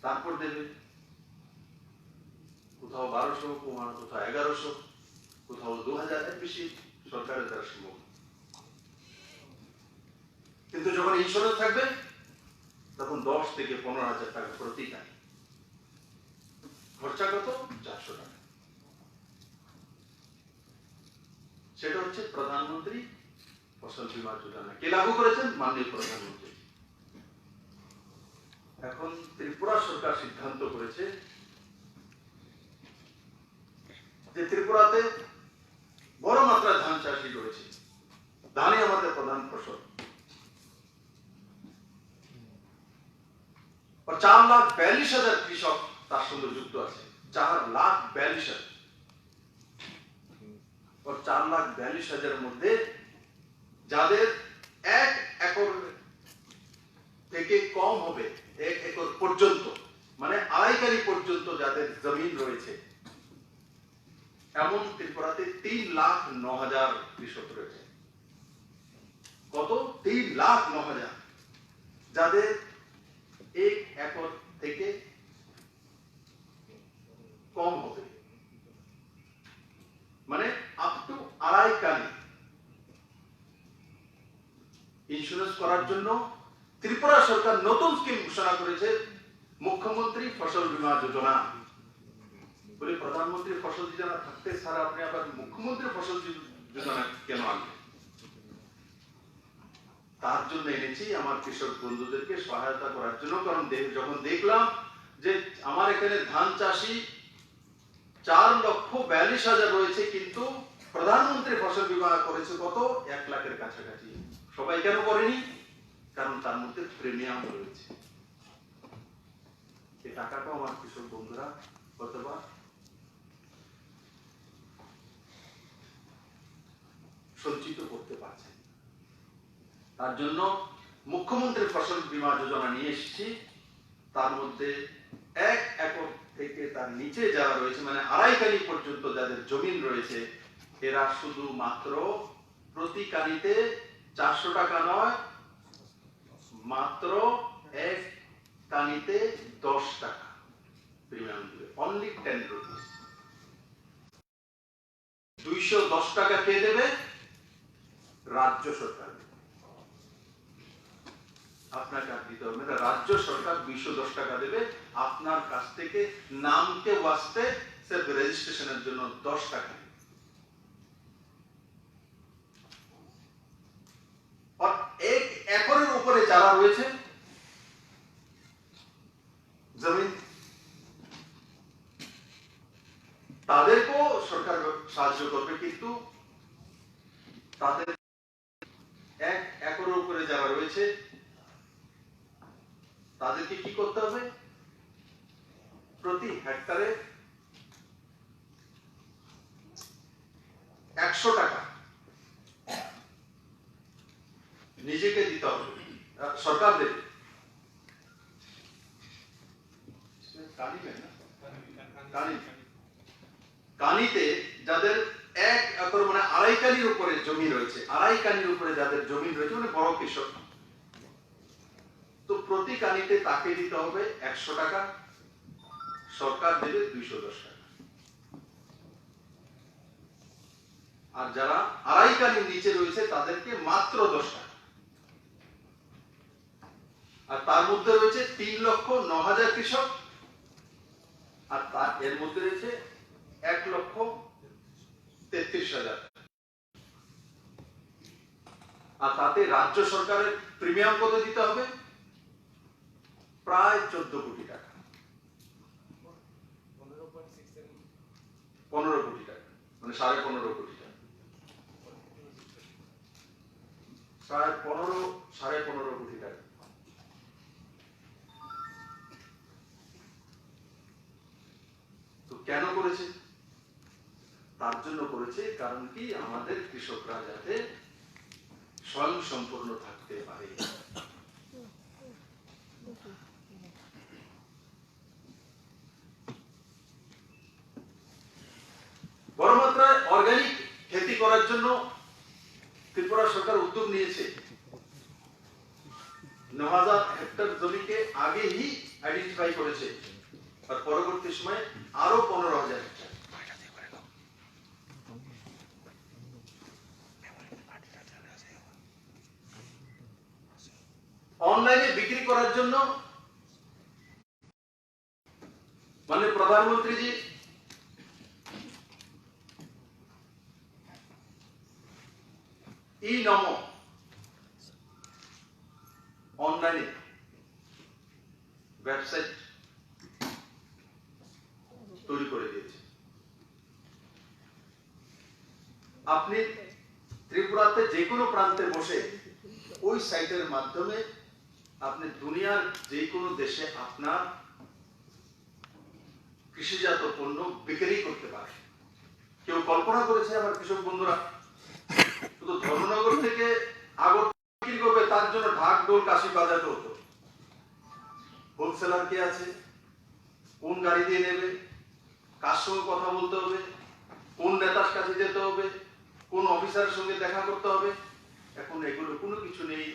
তারপর দেবে। কোথাও 1200, কোথাও 1100, কোথাও 2000, এর বেশি সরকারের দ্বারা সম্ভব। কিন্তু যখন ইন্স্যুরেন্স থাকবে তখন 10 থেকে 15,000 টাকা প্রতি কানি। খরচা কত? 400 টাকা। সেটা হচ্ছে প্রধানমন্ত্রী ফসল বীমা যোজনা। কে লাগু করেছেন? মাননীয় প্রধানমন্ত্রী। এখন ত্রিপুরা সরকার সিদ্ধান্ত করেছে যে ত্রিপুরাতে বড় মাত্রায় ধান চাষি রয়েছে, ধানই আমাদের প্রধান ফসল। 4,42,000 কৃষক তার সঙ্গে যুক্ত আছে। 4,42,000। और 4,42,000 মধ্যে যাদের 1 একর থেকে কম হবে, 1 একর পর্যন্ত মানে আড়াইকারি পর্যন্ত যাদের জমিন রয়েছে, এমন ত্রিপুরাতে 3,09,000 কৃষক রয়েছে। কত? 3,09,000 যাদের 1 একর থেকে কম হবে, মানে আপ টু আড়াইকারি। ইন্স্যুরেন্স করার জন্য ত্রিপুরা সরকার নতুন স্কিম ঘোষণা করেছে, মুখ্যমন্ত্রী ফসল বীমা যোজনা। বলে প্রধানমন্ত্রী ফসল যোজনা থাকতে স্যার আপনি আবার মুখ্যমন্ত্রী ফসল যোজনা কেন আনলেন? তার জন্য এনেছি আমার কৃষক বন্ধুদেরকে সহায়তা করার জন্য। কারণ যখন দেখলাম যে আমার এখানে ধান চাষি 4,42,000 রয়েছে, কিন্তু প্রধানমন্ত্রী ফসল বীমা করেছে কত? 1 লাখের কাছাকাছি। সবাই কেন করেনি? কারণ তার মধ্যে প্রিমিয়াম রয়েছে। এই টাকাটাও আমার কৃষক বন্ধুরা কতবার সঞ্চিত করতে পারছেন। তার জন্য মুখ্যমন্ত্রী ফসল বীমা যোজনা নিয়ে এসেছি। তার মধ্যে 1 একর থেকে তার নিচে যারা রয়েছে, মানে আড়াইকারি পর্যন্ত যাদের জমিন রয়েছে, এরা শুধুমাত্র প্রতি কানিতে 400 টাকা নয়, মাত্র 1 কানিতে 10 টাকা প্রিমিয়াম দিবে। Only 10 rupees. 210 টাকা কে দেবে? রাজ্য সরকার। আপনাকে আর দিতে হবে না, রাজ্য সরকার 210 টাকা দেবে আপনার কাছ থেকে। নামকে ওয়াস্তে সির্ফ রেজিস্ট্রেশনের জন্য 10 টাকা। আর 1 একরের উপরে যারা রয়েছে জমিন, তাদেরকেও সরকার সাহায্য করবে, কিন্তু তাদের 1 একরের উপরে যারা রয়েছে তাদেরকে কি করতে হবে? প্রতি হেক্টরে 100 টাকা নিজেকে দিতে হবে, সরকার দেবে। কানিতে যাদের 1 একর মানে আড়াইকানির উপরে জমি রয়েছে, আড়াইকানির উপরে যাদের জমি রয়েছে, মানে বড় কৃষক, তো প্রতি কানিতে তাকে দিতে হবে 100 টাকা, সরকার দেবে 210 টাকা। আর যারা আড়াইকানির নিচে রয়েছে তাদেরকে মাত্র 10 টাকা। আর তার মধ্যে রয়েছে 3,09,000 কৃষক, আর তার এর মধ্যে রয়েছে 1,33,000। আর তাতে রাজ্য সরকারের প্রিমিয়াম কত দিতে হবে? প্রায় 14 কোটি টাকা, 15 কোটি টাকা, মানে 15.5 কোটি টাকা, 15.5 কোটি টাকা। তো কেন করেছে? তার জন্য করেছে কারণ কি আমাদের কৃষকরা যাতে স্বয়ং সম্পূর্ণ থাকতে পারে। বড় মাত্রায় অর্গানিক খেতি করার জন্য ত্রিপুরা সরকার উদ্যোগ নিয়েছে। 9,000 হেক্টর জমিকে আগেই আইডেন্টিফাই করেছে, আর পরবর্তী সময়ে আরো 15,000 হেক্টর। অনলাইনে বিক্রি করার জন্য মানে প্রধানমন্ত্রী জি ই-নমো অনলাইনে ওয়েবসাইট তৈরি করে দিয়েছে। আপনি ত্রিপুরাতে যে কোনো প্রান্তে বসে ওই সাইটের মাধ্যমে আপনি দুনিয়ার যে কোনো দেশে আপনার কৃষিজাত পণ্য বিক্রি করতে পারেন। কেউ কল্পনা করেছে আমার কৃষক বন্ধুরা শুধু ধর্মনগর থেকে আগরতলা বিক্রি করবে তার জন্য ঢাক ঢোল কাশি বাজাতে হতো। হোলসেলার কে আছে, কোন গাড়ি দিয়ে নেবে, কার সঙ্গে কথা বলতে হবে, কোন নেতার কাছে যেতে হবে, কোন অফিসারের সঙ্গে দেখা করতে হবে, এখন এগুলো কোনো কিছু নেই।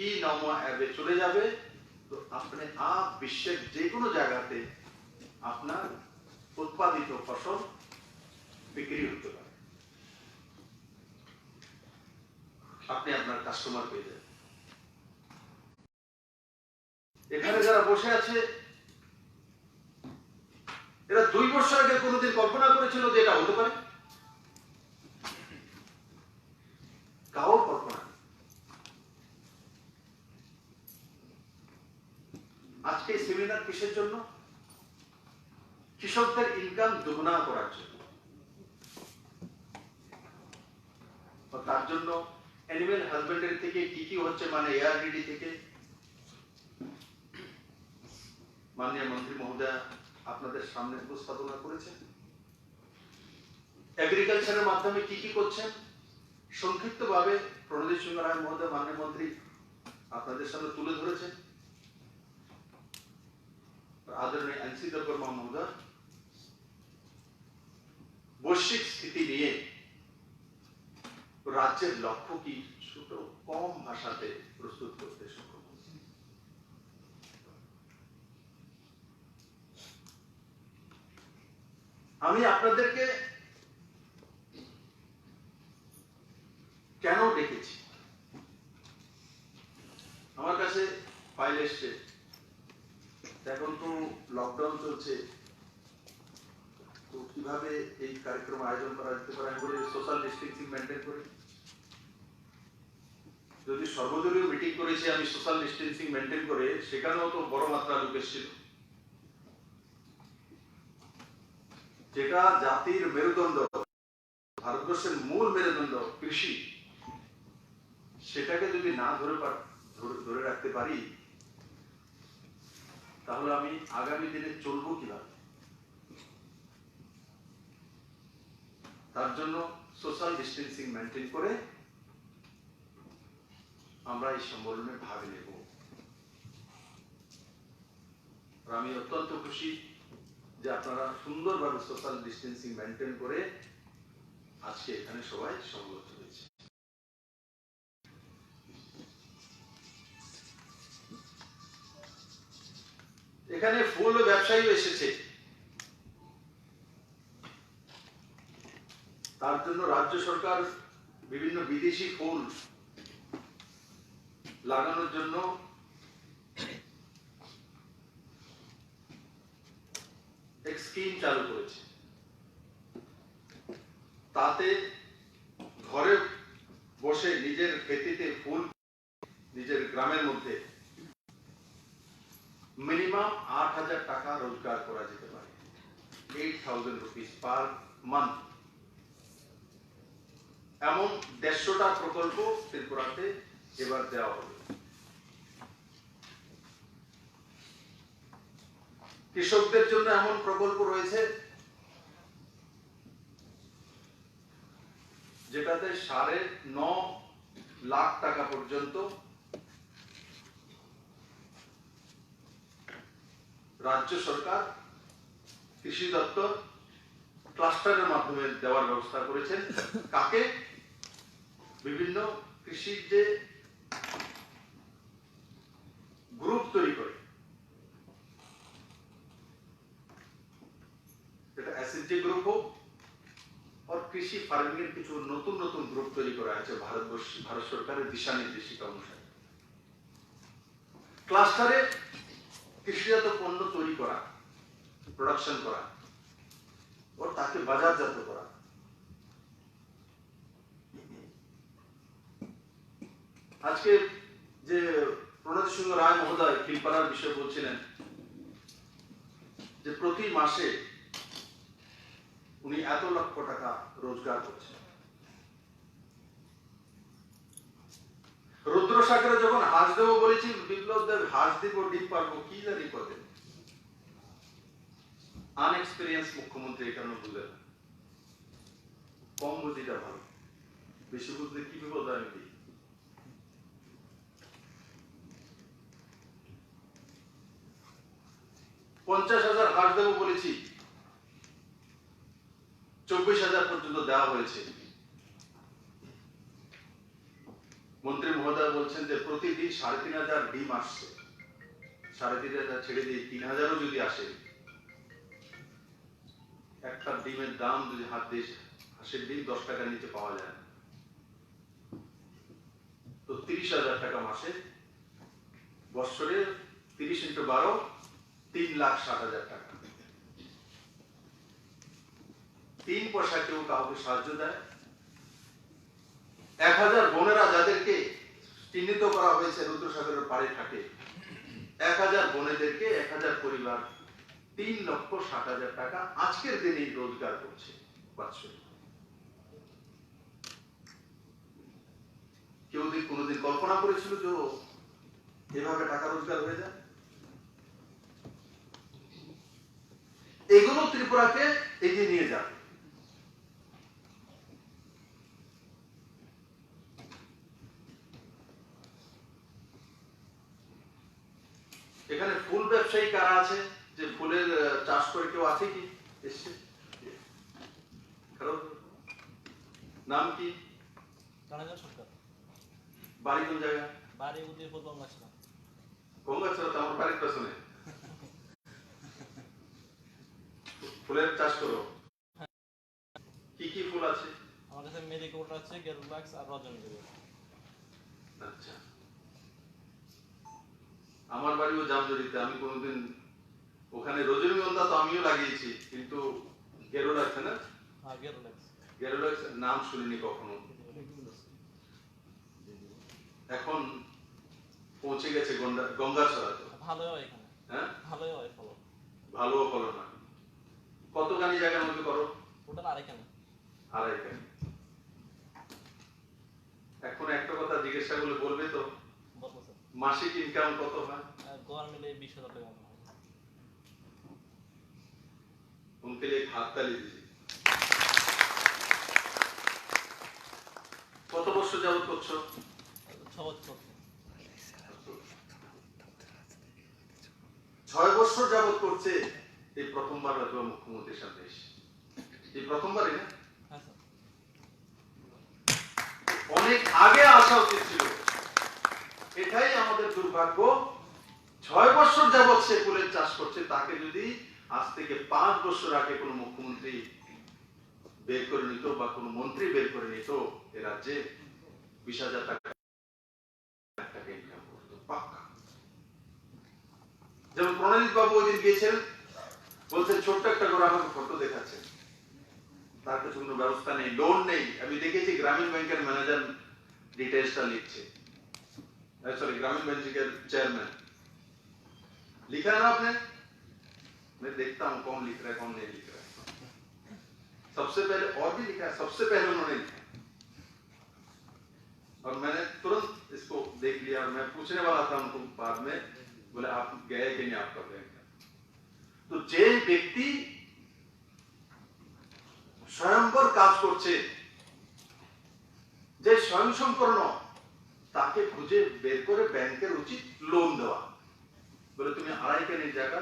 ই নামা অ্যাপে চলে যাবে তো আপনি বিশ্বের যে কোনো জায়গাতে আপনার উৎপাদিত ফসল বিক্রি হতে পারে, আপনি আপনার কাস্টমার পেয়ে যাবেন। এখানে যারা বসে আছে এরা 2 বছর আগে কোনোদিন কল্পনা করেছিল যে এটা হতে পারে? কারোর কল্পনা। আজকে সেমিনার কিসের জন্য? কৃষকদের ইনকাম দুগুনা করার জন্য। তার জন্য অ্যানিমেল হাজবেন্ডারি থেকে কি কি হচ্ছে, মানে এআরডিডি থেকে মাননীয় মন্ত্রী মহোদয় আপনাদের সামনে উপস্থাপনা করেছেন। এগ্রিকালচারের মাধ্যমে কি কি করছেন সংক্ষিপ্ত ভাবে প্রণজিৎ সিংহ রায় মহোদয় মাননীয় মন্ত্রী আপনাদের সামনে তুলে ধরেছেন। आदरणीय एनसी देवबर्मा महोदय বৈশ্বিক স্থিতি নিয়ে রাজ্যের লক্ষ্য কি ছোট কম ভাষাতে প্রস্তুত করতে সক্ষম। আমি আপনাদেরকে কেন ডেকেছি, আমার কাছে ফাইল এসছে। এখন তো লকডাউন চলছে, তো কিভাবে এই কার্যক্রম আয়োজন করা যেতে পারে আমি বলি সোশ্যাল ডিস্টেন্সিং মেনটেন করে। যদি সর্বদলীয় মিটিং করেছি আমি সোশ্যাল ডিস্টেন্সিং মেনটেন করে, সেখানেও তো বড় মাত্রা লোক এসেছিল। যেটা জাতির মেরুদণ্ড, ভারতবর্ষের মূল মেরুদণ্ড কৃষি, সেটাকে যদি না ধরে রাখতে পারি তাহলে আমি আগামী দিনে চলবো কিভাবে? তার জন্য সোশ্যাল ডিস্টেন্সিং মেনটেন করে আমরা এই সম্মেলনে ভাগ নেব। আমি অত্যন্ত খুশি যে আপনারা সুন্দরভাবে সোশ্যাল ডিস্টেন্সিং মেনটেন করে আজকে এখানে সবাই সমবেত হয়েছে। এখানে ফুল ব্যবসায়ী এসেছে, তার জন্য রাজ্য সরকার বিভিন্ন বিদেশি ফুল লাগানোর জন্য এক স্কিম চালু করেছে। তাতে ঘরে বসে নিজের খেতিতে ফুল নিজের গ্রামের মধ্যে মিনিমাম 8,000 টাকা রোজগার করা যেতে পারে, 8,000 রুপিস পার মান্থ। এমন 150টা প্রকল্প ত্রিপুরাতে এবার দেওয়া হবে। কৃষকদের জন্য এমন প্রকল্প রয়েছে যেটাতে 9.5 লাখ টাকা পর্যন্ত রাজ্য সরকার কৃষি দপ্তর ক্লাস্টারের মাধ্যমে দেওয়ার ব্যবস্থা করেছেন। কাকে? বিভিন্ন কৃষির যে গ্রুপ তৈরি করে, এটা এসএসজি গ্রুপ হোক আর কৃষি ফার্মিং এর কিছু নতুন নতুন গ্রুপ তৈরি করা হয়েছে ভারত সরকারের দিশা নির্দেশিকা অনুসারে। ক্লাস্টারে কৃষিজাত পণ্য তৈরি করা, প্রোডাকশন করা ও তাকে বাজারজাত করা। আজকে যে প্রণজিৎ সিংহ রায় মহোদয় খিলপাড়ার বিষয়ে বলছিলেন যে প্রতি মাসে উনি এত লক্ষ টাকা রোজগার করছেন। রুদ্রসাগরে যখন হাঁস দেবো বলেছি, বিপ্লব দেব হাঁস দিব ডিম পারবো কি জানি করেন, আনএক্সপিরিয়েন্স মুখ্যমন্ত্রী এই কারণে বুঝলেন। কম বুঝিটা ভালো, বেশি বুঝলে কি বিপদ হয় আমি দিই। 50,000 হাঁস দেবো বলেছি, 24,000 পর্যন্ত দেওয়া হয়েছে। মন্ত্রী মহোদয় বলছেন যে প্রতিদিন 3,500 ডিম আসছে, 3,500 ছেড়ে দিয়ে 3,000ও যদি আসে, একটা ডিমের দাম যদি হাঁসের ডিম 10 টাকার নিচে পাওয়া যায় না, তো 30,000 টাকা মাসে, বছরে 30 × 12 3,60,000 টাকা। 3 পয়সা কেউ কাউকে সাহায্য দেয়? 1,000 বোনেরা যাদেরকে চিহ্নিত করা হয়েছে রুদ্রসাগরের পাড়ে থাকে, 1,000 বোনেদেরকে 1,000 পরিবার 3,60,000 টাকা আজকের দিনেই রোজগার করছে বাৎসরিক। কেউ যদি কোনোদিন কল্পনা করেছিল যে এভাবে টাকা রোজগার হয়ে যায়? এগুলো ত্রিপুরাকে এগিয়ে নিয়ে যাবে। এখানে ফুল ব্যবসায়ী কারা আছে, যে ফুলের চাষ করে কেউ আছে কি? এসছে? নাম কি? বাড়ি কোন জায়গা? বাড়ি উদয়পুর গঙ্গাছড়া। গঙ্গাছড়া তো আমার বাড়ির পেছনে। ফুলের চাষ করো? কি কি ফুল আছে? আমার কাছে মেরিগোল্ড আছে, গেরুলাক্স আর রজনীগন্ধা। আচ্ছা, আমার বাড়িও জামজুড়িতে। আমি কোনোদিন ওখানে রজনীগন্ধা তো আমিও লাগিয়েছি, কিন্তু গেরুলাক্স না? হ্যাঁ, গেরুলাক্স। গেরুলাক্স নাম শুনিনি কখনো। এখন পৌঁছে গেছে গঙ্গাছড়াতে। ভালো হয় এখানে। হ্যাঁ, ভালোই হয় ফলন। ভালো ফলন হয়। কতখানি জায়গার মধ্যে করো? টোটাল 2.5 কানি। 2.5 কানি। এখন একটা কথা জিজ্ঞাসা করলে বলবে তো? বলবো স্যার। মাসিক ইনকাম কত হয়? গোয়ার মিলে 20,000 টাকা হয়। उनके लिए एक हाथ ताली दीजिए। কত বছর যাবত করছো? 6 বছর। 6 বছর যাবত করছে। এই প্রথমবার হয়তো মুখ্যমন্ত্রীর সামনে এসে, এই প্রথমবারই না? হ্যাঁ স্যার। অনেক আগে আসা উচিত ছিল। এটাই আমাদের দুর্ভাগ্য। 6 বছর যাবত সে ফুলের চাষ করছে, তাকে যদি আজ থেকে 5 বছর আগে কোনো মুখ্যমন্ত্রী বের করে নিত বা কোনো মন্ত্রী বের করে নিত, এ রাজ্যে 20,000 টাকা ইনকাম করতো পাক্কা। যেমন প্রণজিৎ বাবু ওই দিন গিয়েছেন, বলছেন ছোট্ট একটা করে আমাকে ফটো দেখাচ্ছেন, তার কাছে কোনো ব্যবস্থা নেই, লোন নেই। আমি দেখেছি গ্রামীণ ব্যাংকের ম্যানেজার ডিটেলসটা লিখছে, सॉरी ग्रामीण बैंक के चेयरमैन। लिखा है ना आपने? मैं देखता हूं कौन लिख रहा है कौन नहीं लिख रहा है। सबसे पहले और भी लिखा है, सबसे पहले उन्होंने लिखा और मैंने तुरंत इसको देख लिया और मैं पूछने वाला था उनको बाद में, बोले आप गए कि नहीं आपका बैंक? तो जे व्यक्ति स्वयंवर কাজ করছে, যে স্বয়ংসম্পূর্ণ, তাকে খুঁজে বের করে ব্যাংকের উচিত লোন দেওয়া। বলে তুমি 2.5 কানির জায়গা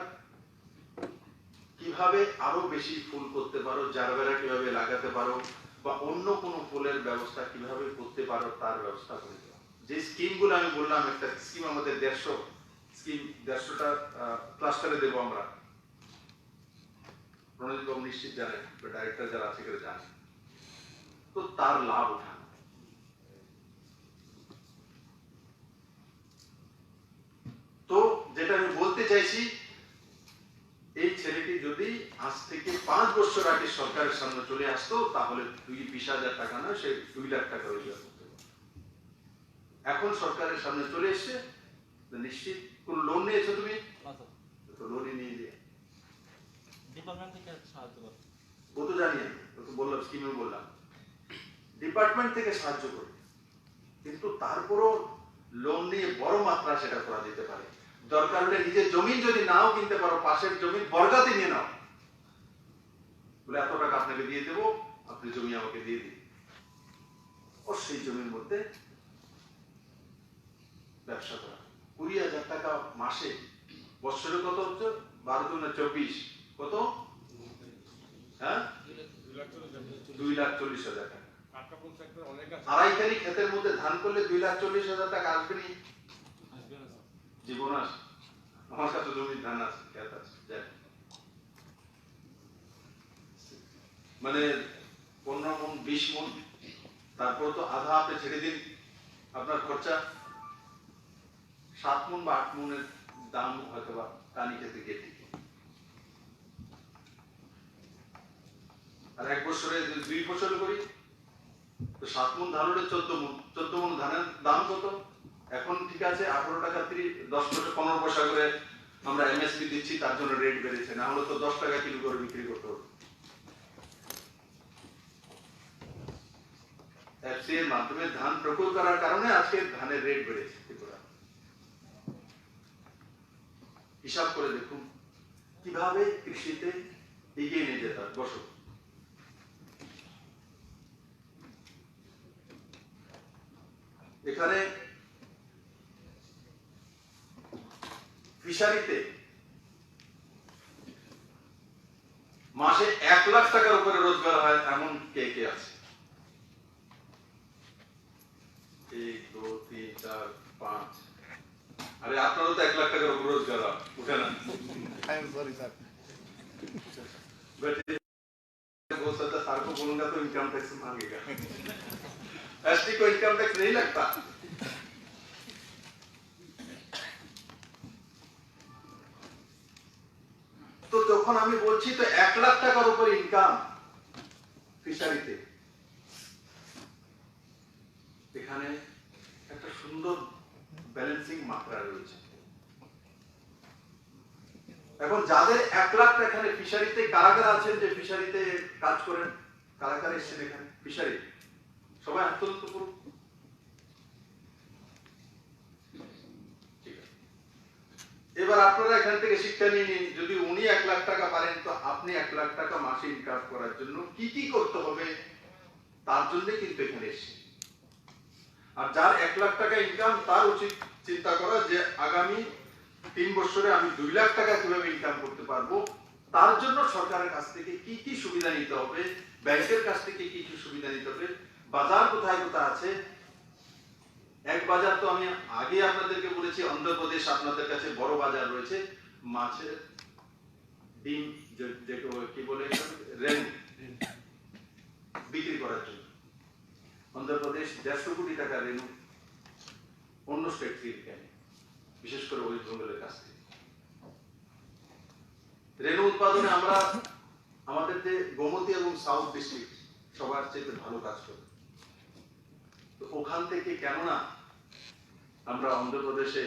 কিভাবে আরো বেশি ফুল করতে পারো, জারবেরা কিভাবে লাগাতে পারো, বা অন্য কোনো ফুলের ব্যবস্থা কিভাবে করতে পারো, তার ব্যবস্থা করে দেওয়া। যে স্কিমগুলো আমি বললাম, একটা স্কিম আমাদের 150 স্কিম, 150টা ক্লাস্টারে দেবো আমরা। প্রণজিৎ বাবু নিশ্চিত জানেন, ডাইরেক্টর যারা আছে করে জানেন, তো তার লাভ উঠান। তো যেটা আমি বলতে চাইছি, এই ছেলেটি যদি আজ থেকে 5 বছর আগে সরকারের সামনে চলে আসতো, তাহলে 20,000 টাকা নয়, সে 2 লাখ টাকা রোজগার করতে পারত। এখন সরকারের সামনে চলে এসছে, নিশ্চিত কোন লোন নিয়েছো তুমি? তো লোনই নিয়ে দিয়ে ডিপার্টমেন্ট থেকে সাহায্য করে। ও তো জানি আমি, ও তো বললাম স্কিমে বললাম ডিপার্টমেন্ট থেকে সাহায্য করে, কিন্তু তারপরও লোন নিয়ে বড় মাত্রা সেটা করা যেতে পারে। দরকার হলে নিজের জমিন যদি নাও কিনতে পারো, পাশের জমিন বর্গাতে নিয়ে নাও, বলে এত টাকা আপনাকে দিয়ে দেবো, আপনি জমি আমাকে দিয়ে দিন, ও সেই জমির মধ্যে ব্যবসা করা। 20,000 টাকা মাসে, বছরে কত হচ্ছে? 12×24 কত? হ্যাঁ, 2,40,000 টাকা। আড়াইখানি ক্ষেতের মধ্যে ধান করলে 2,40,000 টাকা আসবে নি? জীবন আসে। আমার কাছে জমির ধান আছে, ক্ষেত আছে, মানে 15 মন 20 মন, তারপর তো আধা আপনি ছেড়ে দিন আপনার খরচা, 7 মন বা 8 মনের দাম হয়তো বা কানি খেতে গেটি। আর এক বছরে 2 ফসল করি তো 7 মন ধান হলে 14 মন ধানের দাম কত? এখন ঠিক আছে 18 টাকা 10 পয়সা 15 পয়সা করে আমরা এমএসপি দিচ্ছি, তার জন্য রেট বেড়েছে, না হলে তো 10 টাকা কিলো করে বিক্রি করতে হবে। এফসি এর মাধ্যমে ধান প্রকুল করার কারণে আজকে ধানের রেট বেড়েছে। হিসাব করে দেখুন কিভাবে কৃষিতে এগিয়ে নিয়ে যেতে হয়। বসো, এখানে ফিশারিতে মাসে 1 লাখ টাকার উপরে রোজগার হয় এমন কে কে আছে? 1 2 3 4 5। আরে আপনারও তো 1 লাখ টাকার উপর রোজগার হয়, উঠে না? I am sorry sir. बहुत सारा सार को बोलूंगा तो इनकम टैक्स मांगेगा। एसटी को इनकम टैक्स नहीं लगता। তো যখন আমি বলছি তো 1 লাখ টাকার উপর ইনকাম ফিশারিতে, এখানে একটা সুন্দর ব্যালেন্সিং মাত্রা রয়েছে। এখন যাদের 1 লাখ টাকা এখানে ফিশারিতে, কারা কারা আছেন যে ফিশারিতে কাজ করেন? কারা কারা এসেছেন এখানে ফিশারি? সবাই হাত তুলুন তো পুরো। ঠিক আছে, এবার আপনারা এখান থেকে শিক্ষা নিয়ে নিন। যদি উনি 1 লাখ টাকা পারেন তো আপনি 1 লাখ টাকা মাসে ইনকাম করার জন্য কি কি করতে হবে তার জন্য কিন্তু এখানে এসেছেন। আর যার 1 লাখ টাকা ইনকাম, তার উচিত চিন্তা করা যে আগামী 3 বছরে আমি 2 লাখ টাকা কিভাবে ইনকাম করতে পারবো। তার জন্য সরকারের কাছ থেকে কি কি সুবিধা নিতে হবে, ব্যাংকের কাছ থেকে কি কি সুবিধা নিতে হবে, বাজার কোথায় কোথায় আছে। এক বাজার তো আমি আগে আপনাদেরকে বলেছি, অন্ধ্রপ্রদেশ আপনাদের কাছে বড় বাজার রয়েছে মাছের ডিম, যেটা কি বলে রেনু বিক্রি করার জন্য। অন্ধ্রপ্রদেশ 150 কোটি টাকা রেনু অন্য স্টেট থেকে কেনে, বিশেষ করে ওয়েস্ট বেঙ্গলের কাছ থেকে। রেনু উৎপাদনে আমরা আমাদের যে গোমতী এবং সাউথ ডিস্ট্রিক্ট সবার চেয়ে ভালো কাজ করে। তো ওখান থেকে কেননা আমরা অন্ধ্রপ্রদেশে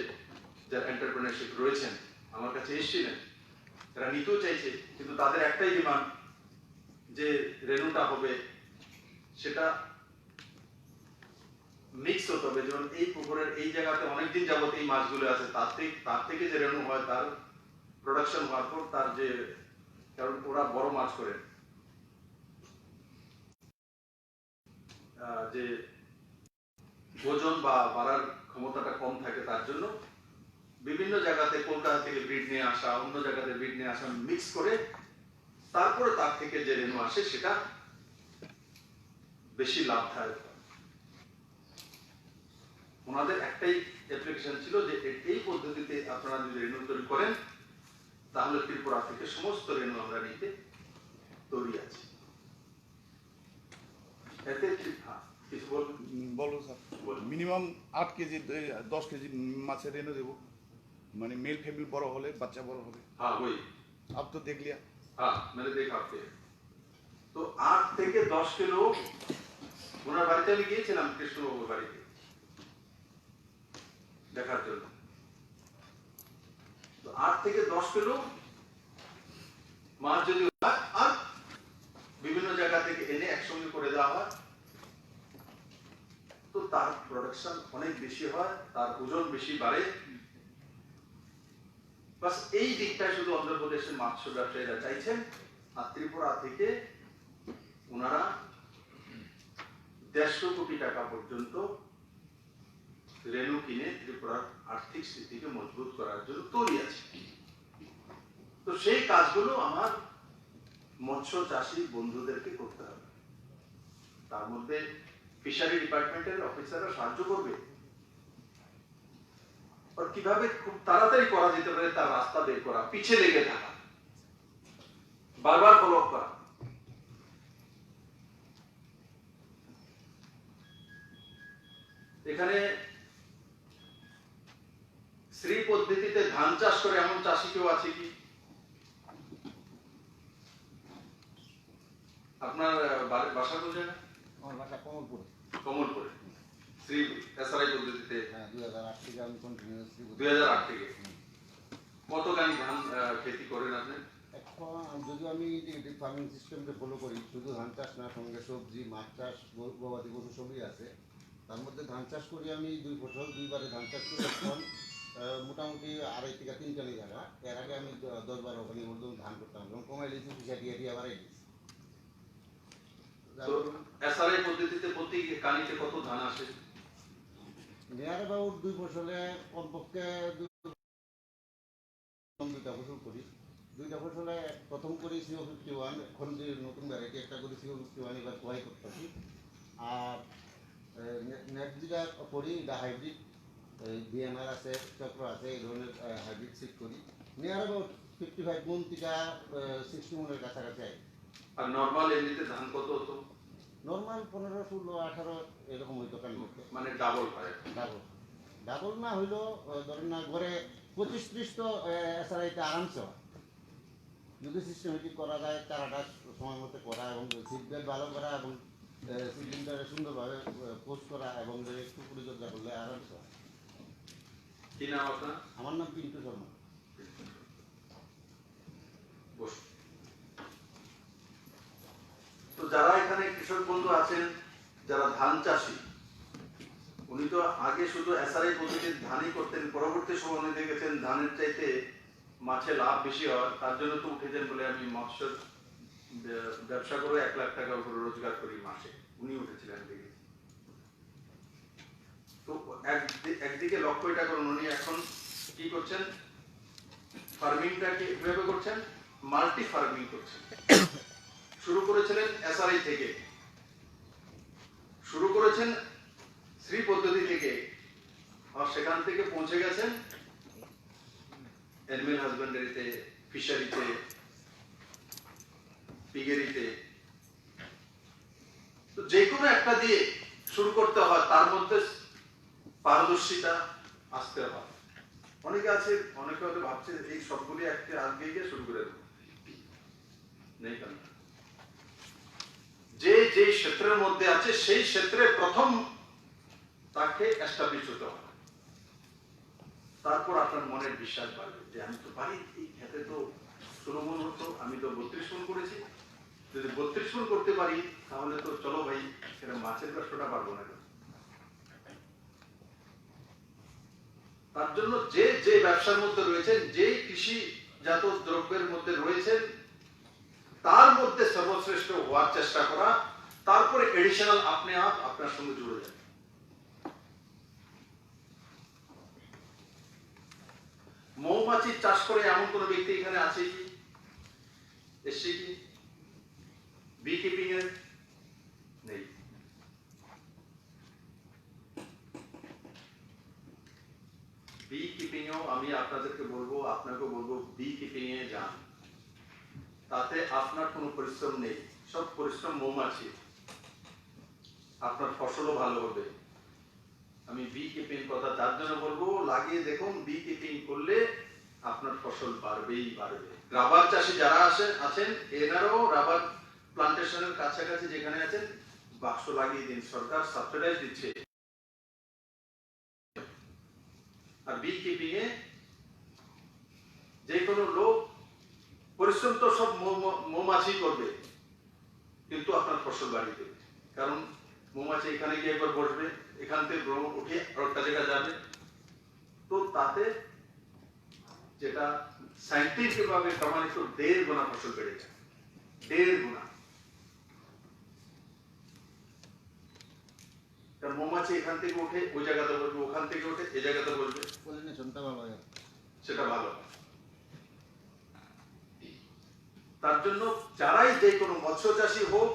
যারা এন্টারপ্রেনারশিপ রয়েছেন আমার কাছে এসেছিলেন, তারা নিতেও চাইছে, কিন্তু তাদের একটাই ডিমান্ড যে রেনুটা হবে সেটা মিক্স হতে হবে। যেমন এই পুকুরের এই জায়গাতে অনেকদিন যাবত এই মাছগুলো আছে, তার থেকে যে রেনু হয় তার প্রোডাকশন হওয়ার পর তার যে, কারণ ওরা বড় মাছ করে, যে ওজন বা বাড়ার ক্ষমতাটা কম থাকে, তার জন্য বিভিন্ন জায়গাতে কলকাতা থেকে ব্রিড নিয়ে আসা, অন্য জায়গাতে ব্রিড নিয়ে আসা মিক্স করে তারপরে তার থেকে যে রেনু আসে সেটা বেশি লাভদায়ক। ওনাদের একটাই অ্যাপ্লিকেশন ছিল যে এই পদ্ধতিতে আপনারা যদি রেনু তৈরি করেন তাহলে ত্রিপুরা থেকে সমস্ত রেনু আমরা নিতে তৈরি আছি। এতে কিছু বলবেন? बोलो सर। मिनिमाम 8 केजी 10 केजी माছের রেনু দেবো, মানে मेल फीमेल বড় হলে বাচ্চা বড় হবে। हाँ वही, अब तो देख लिया। हाँ मैंने देखा आपके। तो 8 থেকে 10 কিলো ওনার বাড়িতে আমি গিয়েছিলাম, কৃষ্ণবাবুর বাড়িতে দেখার জন্য। তো 8 থেকে 10 কিলো মাছ যদি হয় আর বিভিন্ন জায়গা থেকে এনে একসঙ্গে করে দেওয়া হয় তো তার প্রোডাকশন অনেক বেশি হয়, তার ওজন বেশি বাড়ে। বাস এই দিকটা শুধু অন্ধ্রপ্রদেশের মাছ ব্যবসায়ীরা চাইছেন। আর ত্রিপুরা থেকে ওনারা 150 কোটি টাকা পর্যন্ত রেনু কিনে ত্রিপুরার আর্থিক স্থিতিকে মজবুত করার জন্য তৈরি আছে। তো সেই কাজগুলো আমার মৎস্য চাষী বন্ধুদেরকে করতে হবে। তার মধ্যে ফিশারি ডিপার্টমেন্টের অফিসাররা সাহায্য করবে, আর কিভাবে খুব তাড়াতাড়ি করা যেতে পারে তার রাস্তা বের করা, পিছে লেগে থাকা, বারবার ফলো আপ করা। এখানে শ্রী পদ্ধতিতে ধান চাষ করে এমন চাষি কেউ আছে কি? আপনার বাসা কোন জায়গা? আমার বাসা কমলপুর। কমলপুরে। শ্রী এসআরআই পদ্ধতিতে হ্যাঁ, 2008 থেকে আমি কন্টিনিউয়াসলি 2008 থেকে কত গানি ধান খেতি করেন আপনি? এখন যদিও আমি ইন্টিগ্রেটেড ফার্মিং সিস্টেমটা ফলো করি, শুধু ধান চাষ না, সঙ্গে সবজি, মাছ চাষ, গবাদি পশু সবই আছে। তার মধ্যে ধান চাষ করি আমি 2 বছর, 2বারে ধান চাষ করি। এখন মোটামুটি 2.5 থেকে 3 টানি জায়গা। এর আগে আমি 10-12 ওখানে মধ্যে ধান করতাম, এবং কমাই লিখি ফিশারি এরিয়া বাড়াই দিয়েছি। তো এসআরআই পদ্ধতিতে প্রতি কানিতে কত ধান আসে? নিয়ার অ্যাবাউট 2 ফসলে কমপক্ষে 2টা ফসল করি। 2টা ফসলে প্রথম করি CO51, এখন যে নতুন ভ্যারাইটি একটা করি CO51, এবার কোয়াই করতেছি। আর নেক্সট যেটা করি এটা হাইব্রিড, বিএনআর আছে, চক্র আছে, এই ধরনের হাইব্রিড সিড করি। নিয়ার অ্যাবাউট 55 মন থেকে 60 মনের কাছাকাছি হয়। আর নরমাল এমনিতে ধান কত হতো? নর্মাল 15, 16, 18 এরকম হইতো কান করতে। মানে ডাবল হয়। ডাবল না হইলেও ধরেন না ঘরে 25-30 তো এসআরআইতে আরামসে হয়। যদি সিস্টেমেটিক করা যায়, চারাটা সময় মতো করা, এবং সিডবেল ভালো করা, এবং সিডলিংটাকে সুন্দরভাবে পোস্ট করা, এবং একটু পরিচর্যা করলে আরামসে হয়। কি নাম আপনার? আমার নাম পিন্টু শর্মা। বসুন। তো যারা এখানে কৃষক বন্ধু আছেন, যারা ধান চাষী, উনি তো আগে শুধু এসআরআই পদ্ধতিতে ধানই করতেন, পরবর্তী সময় উনি দেখেছেন ধানের চাইতে মাছে লাভ বেশি হয়, তার জন্য তো উঠেছেন বলে আমি মৎস্য ব্যবসা করে 1 লাখ টাকা করে রোজগার করি মাসে, উনি উঠেছিলেন দেখে। তো একদিকে লক্ষ্য এটা করুন, উনি এখন কি করছেন, ফার্মিংটাকে কিভাবে করছেন, মাল্টি ফার্মিং করছেন। শুরু করেছিলেন এসআরআই থেকে, শুরু করেছেন শ্রী পদ্ধতি থেকে, আর সেখান থেকে পৌঁছে গেছেন অ্যানিমেল হাজবেন্ডারিতে, ফিশারিতে, পিগেরিতে। তো যে কোনো একটা দিয়ে শুরু করতে হয়, তার মধ্যে পারদর্শিতা আসতে হয়। অনেকে আছে, অনেকে হয়তো ভাবছে এই সবগুলি একটা আগে গিয়ে শুরু করে দেবো, নেই কেন? যে যে ক্ষেত্রের মধ্যে আছে সেই ক্ষেত্রে প্রথম তাকে এস্টাবলিশ হতে হবে, তারপর আপনার মনের বিশ্বাস বাড়বে যে আমি তো পারি, এই ক্ষেত্রে তো 16 মন হতো, আমি তো 32 মন করেছি, যদি 32 মন করতে পারি তাহলে তো চলো ভাই, সেটা মাছের ব্যবসাটা পারবো না। তার জন্য যে যে ব্যবসার মধ্যে রয়েছেন, যে কৃষিজাত দ্রব্যের মধ্যে রয়েছেন, তার মধ্যে সর্বশ্রেষ্ঠ হওয়ার চেষ্টা করা, তারপরে এডিশনাল আপনি আপনার সঙ্গে জুড়ে যাবে। মৌমাছি চাষ করে এমন কোন ব্যক্তি এখানে আছে কি, এসছে কি বি কিপিং এর? নেই। বি কিপিং এও আমি আপনাদেরকে বলবো, আপনাকে বলবো, বি কিপিং এ যান, তাতে আপনার কোনো পরিশ্রম নেই, সব পরিশ্রম মৌমাছি, আপনার ফসলও ভালো হবে। আমি বি কিপিং কথা তার জন্য বলবো, লাগিয়ে দেখুন, বি কিপিং করলে আপনার ফসল বাড়বেই বাড়বে। রাবার চাষী যারা আছেন, এনারাও রাবার প্লান্টেশনের কাছাকাছি যেখানে আছেন, বাক্স লাগিয়ে দিন, সরকার সাবসিডাইজ দিচ্ছে। আর বি কিপিং এ যে কোনো লোক, পরিশ্রম তো সব মৌমাছি করবে, কিন্তু আপনার ফসল বাড়িয়ে দেবে। কারণ মৌমাছি এখানে গিয়ে একবার বসবে, এখান থেকে ভ্রমণ উঠে আর একটা জায়গায় যাবে, তো তাতে যেটা সাইন্টিফিক ভাবে প্রমাণিত 1.5 গুণা ফসল বেড়ে যায়, 1.5 গুণা। কারণ মৌমাছি এখান থেকে ওঠে ওই জায়গাতে বসবে, ওখান থেকে ওঠে এই জায়গাতে বসবে, পলিনেশনটা ভালো হয়। সেটা ভালো। তার জন্য যারাই যে কোনো মৎস্য চাষী হোক,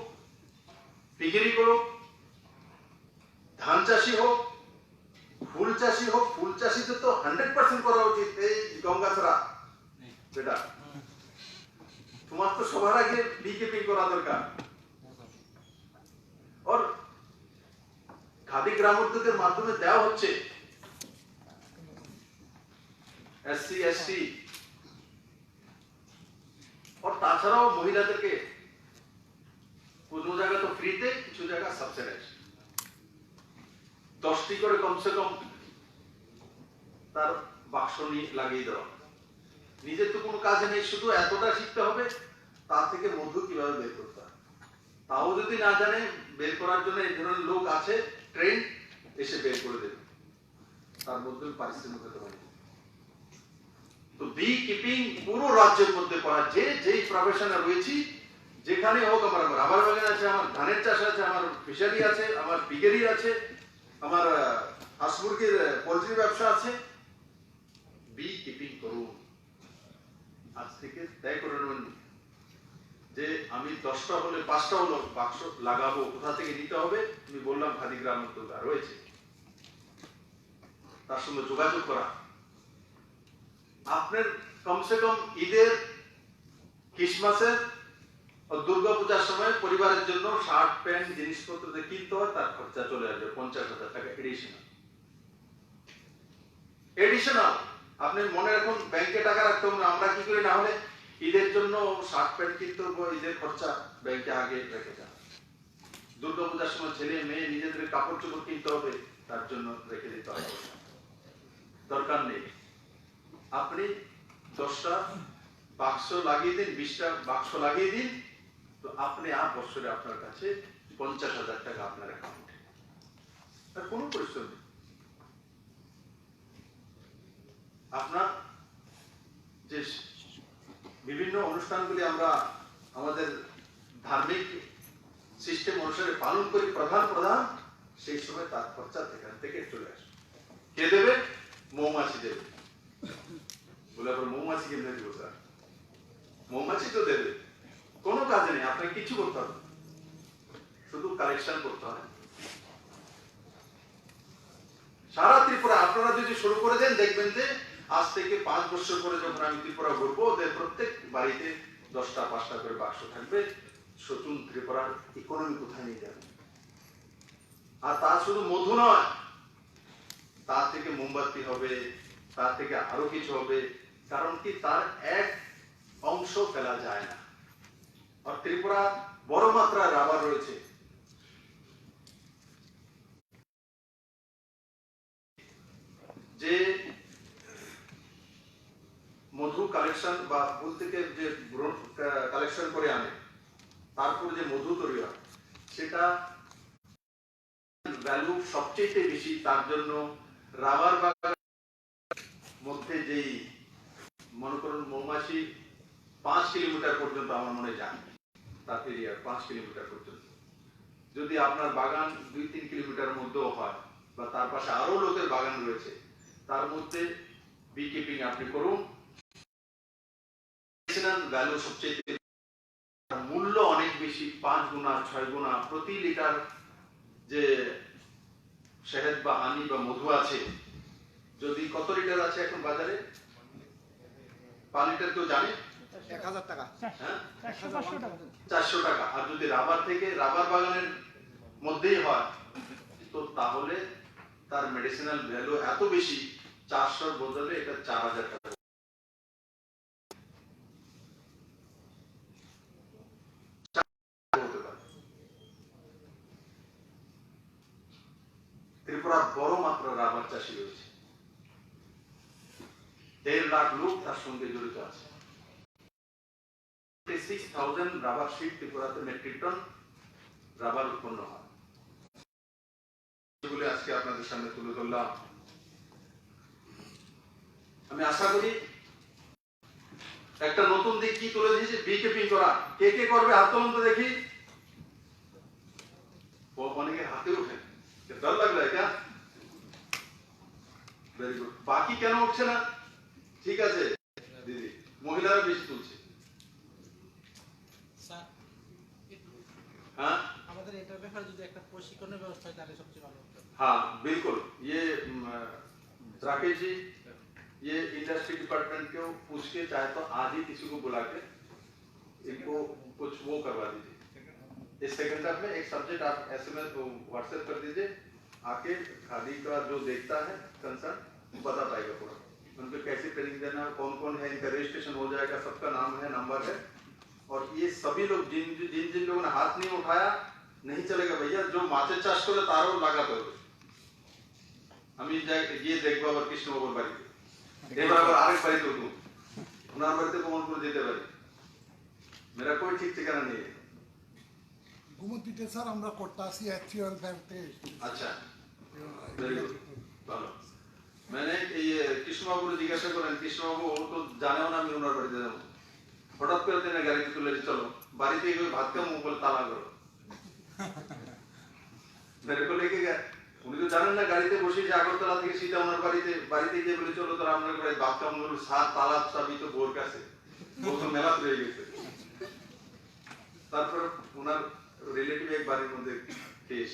পিগেরি হোক, ধান চাষী হোক, ফুল চাষী হোক, ফুল চাষীতে তো 100% করা উচিত। এই গঙ্গাছড়া বেটা, তোমার তো সবার আগে বিকিপিং করা দরকার। और খাদি গ্রাম উদ্যোগের মাধ্যমে দেওয়া হচ্ছে এসসি এসটি, और তাছাড়াও মহিলাদেরকে কোনো জায়গা তো ফ্রিতে, কিছু জায়গা সাবসিডাইজ 10টি করে কমসে কম তার বাক্স নিয়ে লাগিয়ে দেওয়া। নিজের তো কোনো কাজ নেই, শুধু এতটা শিখতে হবে তা থেকে মধু কিভাবে বের করতে হয়। তাও যদি না জানে, বের করার জন্য এই ধরনের লোক আছে ট্রেন, এসে বের করে দেবে, তার মধ্যে পারিশ্রমিক হতে পারে। তো বি কিপিং পুরো রাজ্যের মধ্যে করা, যে যেই প্রফেশনে রয়েছি, যেখানে হোক, আমার রাবার বাগান আছে, আমার ধানের চাষ আছে, আমার ফিশারি আছে, আমার পিগেরি আছে, আমার হাঁস মুরগির পোলট্রি ব্যবসা আছে, বি কিপিং করুন। আজ থেকে তয় করে নেবেন যে আমি 10টা হলে 5টা হলো বাক্স লাগাবো, কোথা থেকে নিতে হবে। আমি বললাম খাদি গ্রাম উদ্যোগ রয়েছে, তার সঙ্গে যোগাযোগ করা। আপনার কমসে কম ঈদের, ক্রিসমাসের ও দুর্গা পূজার সময় পরিবারের জন্য শার্ট প্যান্ট জিনিসপত্র যে কিনতে হয়, তার খরচা চলে আসবে 50,000 টাকা এডিশনাল। আপনি মনে রাখুন, ব্যাংকে টাকা রাখতে হবে না। আমরা কি করি, না হলে ঈদের জন্য শার্ট প্যান্ট কিনতে হবে, ঈদের খরচা ব্যাংকে আগে রেখে যান। দুর্গা পূজার সময় ছেলে মেয়ে নিজেদের কাপড় চোপড় কিনতে হবে, তার জন্য রেখে দিতে হবে, দরকার নেই। আপনি 10টা বাক্স লাগিয়ে দিন, 20টা বাক্স লাগিয়ে দিন, তো আপনি বছরে আপনার কাছে 50,000 টাকা আপনার অ্যাকাউন্টে, তার কোনো পরিশ্রম নেই। আপনার যে বিভিন্ন অনুষ্ঠানগুলি আমরা আমাদের ধার্মিক সিস্টেম অনুসারে পালন করি, প্রধান সেই সময় তার খরচা এখান থেকে চলে আসে। কে দেবে? মৌমাছি দেবে। বলে আবার মৌমাছি কেমনে দিব স্যার? মৌমাছি তো দেবে, কোনো কাজে নেই, আপনাকে কিছু করতে হবে, শুধু কালেকশন করতে হবে। সারা ত্রিপুরা আপনারা যদি শুরু করে দেন, দেখবেন যে আজ থেকে 5 বছর পরে যখন আমি ত্রিপুরা ঘুরবো, ওদের প্রত্যেক বাড়িতে 10টা 5টা করে বাক্স থাকবে। সচুন ত্রিপুরার ইকোনমি কোথায় নিয়ে যাবে। আর তা শুধু মধু নয়, তার থেকে মোমবাতি হবে, তার থেকে আরো কিছু হবে। কারণ কি, তার এক অংশ ফেলা যায় না। আর ত্রিপুরা বড় মাত্রায় রাবার রয়েছে। যে মধু কালেকশন বা ফুল থেকে যে কালেকশন করে আনে, তারপর যে মধু তৈরি হয়, সেটা ভ্যালু সবচেয়ে বেশি। তার জন্য রাবার বাগান মধ্যে যেই মনে করুন মৌমাছি 5 কিলোমিটার পর্যন্ত আমার মনে যায়, তার এরিয়া 5 কিলোমিটার পর্যন্ত। যদি আপনার বাগান 2-3 কিলোমিটার মধ্যেও হয়, বা তার পাশে আরো লোকের বাগান রয়েছে, তার মধ্যে বি কিপিং আপনি করুন। ভ্যালু সবচেয়ে, মূল্য অনেক বেশি, 5 গুণা 6 গুণা প্রতি লিটার যে শহদ বা হানি বা মধু আছে। যদি কত লিটার আছে এখন বাজারে? 5 লিটার কেউ জানে? 1000 টাকা। হ্যাঁ, 400 টাকা। 400 টাকা। আর যদি রাবার থেকে, রাবার বাগানের মধ্যেই হয়, তো তাহলে তার মেডিসিনাল ভ্যালু এত বেশি, 400 বদলে এটা 4000 টাকা। ত্রিপুরা বড় মাত্রা রাবার চাষী রয়েছে, 1.5 লাখ লোক তার সঙ্গে জড়িত আছে। 6,000 রাবার শিট ত্রিপুরাতে মেট্রিক টন রাবার উৎপন্ন হয়। এগুলো আজকে আপনাদের সামনে তুলে ধরলাম। আমি আশা করি একটা নতুন দিক কি তুলে দিয়েছে, বি কিপিং করা। কে কে করবে হাত তুলুন তো দেখি। অনেকে হাতে ওঠে। क्या डर लग रहा है क्या? Very good. বাকি কেন উঠছে না? ঠিক আছে দিদি, মহিলারা বেশি তুলছে। স্যার हाँ আমাদের এটার ব্যাপারে যদি একটা প্রশিক্ষণের ব্যবস্থা হয় তাহলে সবচেয়ে ভালো হতো। हाँ बिल्कुल। ये राकेश जी, ये इंडस्ट्री डिपार्टमेंट को पूछ के चाहे तो आज ही किसी को बुला के इनको कुछ वो करवा दीजिए। इस सेकंड हाफ में एक सब्जेक्ट आप SMS व्हाट्सएप कर दीजिए, आके खादी का जो देखता है कंसर्न बता पाएगा पूरा, उनको कैसे ट्रेनिंग देना है, कौन कौन है, इनका रजिस्ट्रेशन हो जाएगा, सबका नाम है, नंबर है। और ये सभी लोग जिन जिन जिन लोगों ने हाथ नहीं उठाया, नहीं चलेगा भैया। जो माचे चाष করে তারও লাগাতে হবে। আমি গিয়ে দেখবো আবার কৃষ্ণবাবুর বাড়িতে, এবার আবার আরেক বাড়িতে উঠবো, ওনার বাড়িতে প্রমাণ করে দিতে পারি। মেরা कोई ঠিক ঠিকানা নেই। ঘুমতিতে স্যার আমরা করতে আসি অ্যাকচুয়াল ব্যাংক থেকে। अच्छा वेरी गुड, ভালো। मैंने ये কৃষ্ণবাবুর জিজ্ঞাসা করেন, কৃষ্ণবাবু ও তো জানেও না আমি ওনার বাড়িতে যাবো। হঠাৎ করে তিনি গাড়িতে তুলে চলো বাড়িতে গিয়ে ভাত খাবো, বলে তালা করো। मेरे को लेके गया, উনি তো জানেন না গাড়িতে বসে যে আগরতলা থেকে সিধা ওনার বাড়িতে গিয়ে বলে চলো তোরা আপনার বাড়ি ভাত খাবো, বলে সাত তালা চাবি তো বোর কাছে, ও তো মেলা হয়ে গেছে। তারপর ওনার রিলেটিভ এক বাড়ির মধ্যে কেস।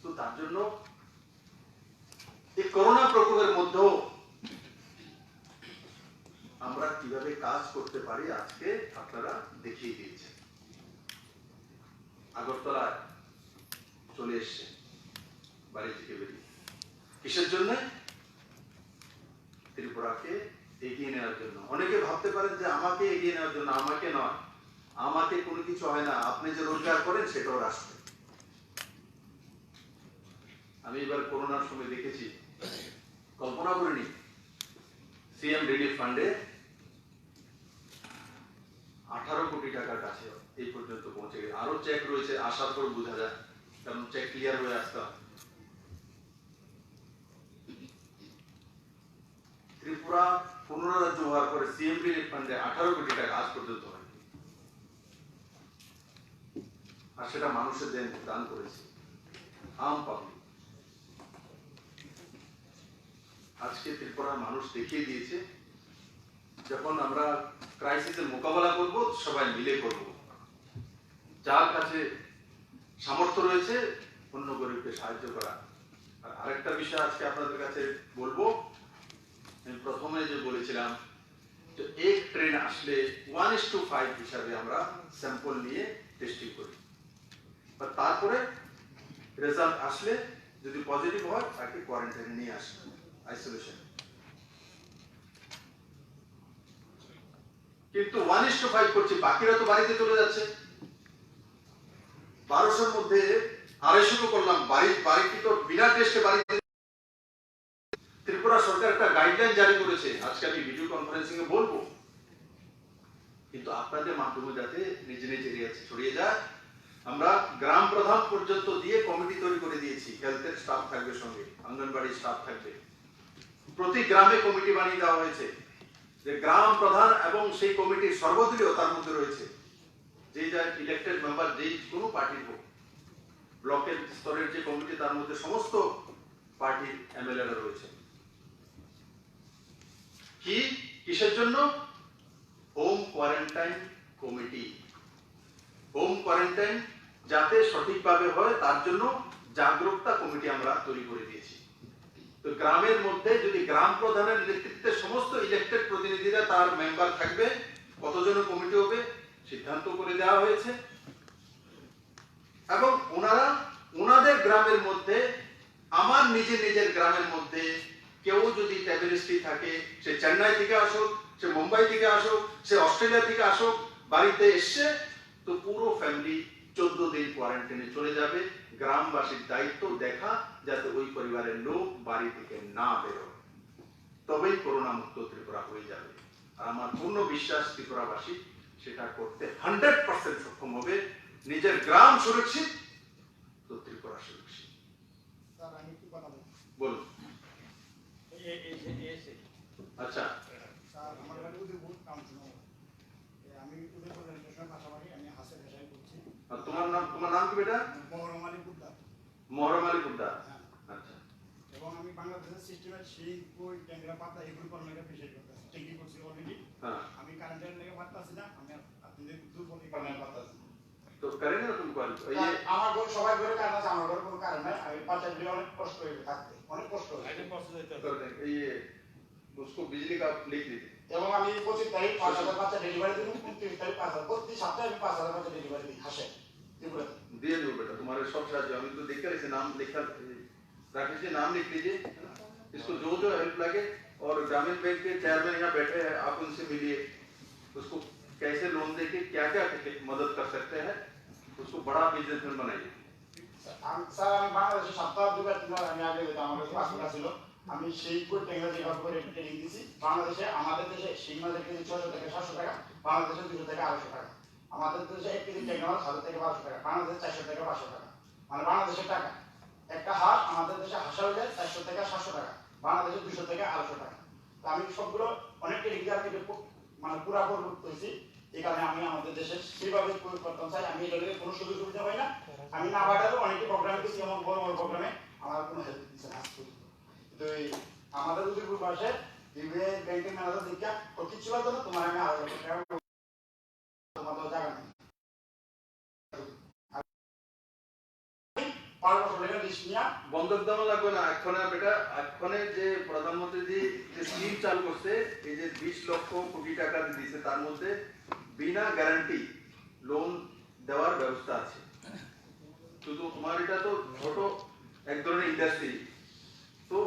তো তার জন্য এই করোনা প্রকোপের মধ্যেও আমরা কিভাবে কাজ করতে পারি আজকে আপনারা দেখিয়ে দিয়েছেন। আগরতলায় চলে এসছে বাড়ি থেকে বেরিয়ে, কিসের জন্য? ত্রিপুরাকে এগিয়ে নেওয়ার জন্য। অনেকে ভাবতে পারেন যে আমাকে এগিয়ে নেওয়ার জন্য, আমাকে নয়, আমাকে কোনো কিছু হয় না, আপনি যে রোজগার করেন সেটাও রাষ্ট্র। আমি এবার করোনার সময় দেখেছি, কল্পনা করিনি সিএম রিলিফ ফান্ডে 18 কোটি টাকার কাছে এই পর্যন্ত পৌঁছে গেছে। আরো চেক রয়েছে, আসার পর বোঝা যায়, কারণ চেক ক্লিয়ার হয়ে আসতে হবে। ত্রিপুরা 15 রাজ্য হওয়ার পরে সিএম রিলিফ ফান্ডে 18 কোটি টাকা আজ পর্যন্ত হয়, আর সেটা মানুষের দান করেছে আম পাবলিক। আজকে ত্রিপুরার মানুষ দেখিয়ে দিয়েছে, যখন আমরা ক্রাইসিসের মোকাবেলা করব সবাই মিলে করব। যার কাছে সামর্থ্য রয়েছে অন্য গরিবকে সাহায্য করা। আর আরেকটা বিষয় আজকে আপনাদের কাছে বলবো, আমি প্রথমে যে বলেছিলাম যে এক ট্রেন আসলে 1:5 হিসাবে আমরা স্যাম্পল নিয়ে টেস্টিং করি, আর তারপরে রেজাল্ট আসলে যদি পজিটিভ হয় তাকে কোয়ারেন্টাইনে নিয়ে আসি, আইসোলেশন। কিন্তু 1:5 করছি, বাকিরা তো বাড়িতে চলে যাচ্ছে। 1200-র মধ্যে 250 করলাম, বাড়িতে তো বিনা টেস্টে বাড়িতে। ত্রিপুরা সরকার একটা গাইডলাইন জারি করেছে, আজকে আমি ভিডিও কনফারেন্সিং এ বলবো, কিন্তু আপনাদের মাধ্যমে যাতে নিজ নিজ এরিয়া ছড়িয়ে যায়। আমরা গ্রাম প্রধান পর্যন্ত দিয়ে কমিটি তৈরি করে দিয়েছি, হেলথের স্টাফ থাকবে সঙ্গে, অঙ্গনবাড়ি স্টাফ থাকবে, প্রতি গ্রামে কমিটি বানিয়ে দেওয়া হয়েছে, যে গ্রাম প্রধান এবং সেই কমিটির সর্বদলীয় তার মধ্যে রয়েছে, যে যা ইলেক্টেড মেম্বার যেই কোনো পার্টির হোক, ব্লকের স্তরের যে কমিটি তার মধ্যে সমস্ত পার্টির এমএলএরা রয়েছে। কি কিসের জন্য? Home quarantine committee. Home quarantine যাতে সঠিকভাবে হয় তার জন্য জাগরুকতা কমিটি আমরা তৈরি করে দিয়েছি। তো গ্রামের মধ্যে যদি গ্রাম প্রধানের নেতৃত্বে সমস্ত ইলেক্টেড প্রতিনিধিরা তার মেম্বার থাকবে, কতজনের কমিটি হবে সিদ্ধান্ত করে দেওয়া হয়েছে, এবং ওনারা ওনাদের গ্রামের মধ্যে, আমার নিজের গ্রামের মধ্যে কেউ যদি ট্যাবলেটসটি থাকে, সে চেন্নাই থেকে আসুক, সে মুম্বাই থেকে আসুক, সে অস্ট্রেলিয়া থেকে আসুক, বাড়িতে এসছে তো পুরো ফ্যামিলি 14 দিন কোয়ারেন্টাইনে চলে যাবে। গ্রামবাসীর দায়িত্ব দেখা যাতে ওই পরিবারের লোক বাড়ি থেকে না বেরোয়, তবেই করোনা মুক্ত ত্রিপুরা হয়ে যাবে। আর আমার পূর্ণ বিশ্বাস ত্রিপুরাবাসী সেটা করতে 100% সক্ষম হবে। নিজের গ্রাম সুরক্ষিত তো ত্রিপুরা সুরক্ষিত। স্যার আমি কি কথা বলবো? বলুন। আচ্ছা, স্যার আমার বাড়ি উদয়পুর কাউন্সিলর, আমি উদয়পুর রেল স্টেশন পাশাপাশি আমি হাসের পেশায় করছি। আর তোমার নাম কি বেটা? মহরম আলী বুদ্দা। মহরম আলী পুড্ডা। হ্যাঁ। আচ্ছা, এবং আমি বাংলাদেশের সিস্টেমের সেই বই ট্যাংরা পাতা এগুলো করার বিশেষ করতেছি টেঙ্গি করছি অলরেডি। হ্যাঁ, আমি কারেন্টের লেগে পারতাছি না, আমি আপনাদের দুর্বল কারণে পারতাছি। তো করেন না তুমি কল এই যে আমার ঘরে সবাই ঘরে কারণ আছে, আমার ঘরে কোনো কারণ নাই। আমি পাঁচার দিলে অনেক কষ্ট হয়ে থাকতে, অনেক কষ্ট হয়েছে। कर दें ये उसको बिजली का लिख दीजिए। এবং আমি 25 তারিখ 5000 বাচ্চা ডেলিভারি দিব, 29 তারিখ 5000, প্রতি সপ্তাহে আমি 5000 বাচ্চা ডেলিভারি দিই হাসে ত্রিপুরাতে। दिए दो बेटा, तुम्हारे सब राज्य अभी तो देखकर इसे नाम लिखकर राकेश जी नाम लिख लीजिए, इसको जो जो हेल्प लगे। और ग्रामीण बैंक के चेयरमैन यहाँ बैठे हैं, आप उनसे मिलिए, उसको कैसे लोन देके क्या क्या मदद कर सकते हैं, उसको बड़ा बिजनेसमैन बनाइए। স্যার আমি বাংলাদেশে সপ্তাহ দুবার তিনবার আমি আগে যেতাম, আমার কাছে 5 টাকা ছিল। আমি সেই করে টেঙ্গা থেকে করে ট্রেনিং দিয়েছি। বাংলাদেশে আমাদের দেশে শিং মাছের কেজি 600 থেকে 700 টাকা, বাংলাদেশে 200 থেকে 250 টাকা। আমাদের দেশে 1 কেজি ট্যাংরা মাছ 1000 থেকে 1200 টাকা, বাংলাদেশে 400 থেকে 500 টাকা। মানে বাংলাদেশের টাকা একটা হাঁস, আমাদের দেশে হাঁসা হলে 400 থেকে 700 টাকা, বাংলাদেশে 200 থেকে 250 টাকা। তো আমি সবগুলো অনেক ট্রেনিং দিয়ে আমি মানে পুরা পরিবর্তন হয়েছি। এই কারণে আমি আমাদের দেশে সেইভাবে পরিবর্তন চাই। আমি এটা নিয়ে কোনো সুযোগ সুবিধা পাই না। আমি না বাড়ালেও অনেকে প্রোগ্রামে দিচ্ছি, এমন বড় বড় প্রোগ্রামে আমার কোনো হেল্প দিচ্ছে না। তো এই আমাদের উদয়পুর পাশে ব্যাংকের ম্যানেজার দিকা ও কিছু লাগতো না, তোমার আমি 1000 টাকা তোমাদের জায়গা নেই 5 বছর লেগে লিস্ট নিয়া বন্ধক দেওয়া লাগবে না এক্ষণে বেটা, এক্ষণে যে প্রধানমন্ত্রী যে স্কিম চালু করছে, এই যে 20 লক্ষ কোটি টাকা দিয়েছে, তার মধ্যে বিনা গ্যারান্টি লোন দেওয়ার ব্যবস্থা আছে। শুধু তোমার এটা তো ছোট এক ধরনের ইন্ডাস্ট্রি, তো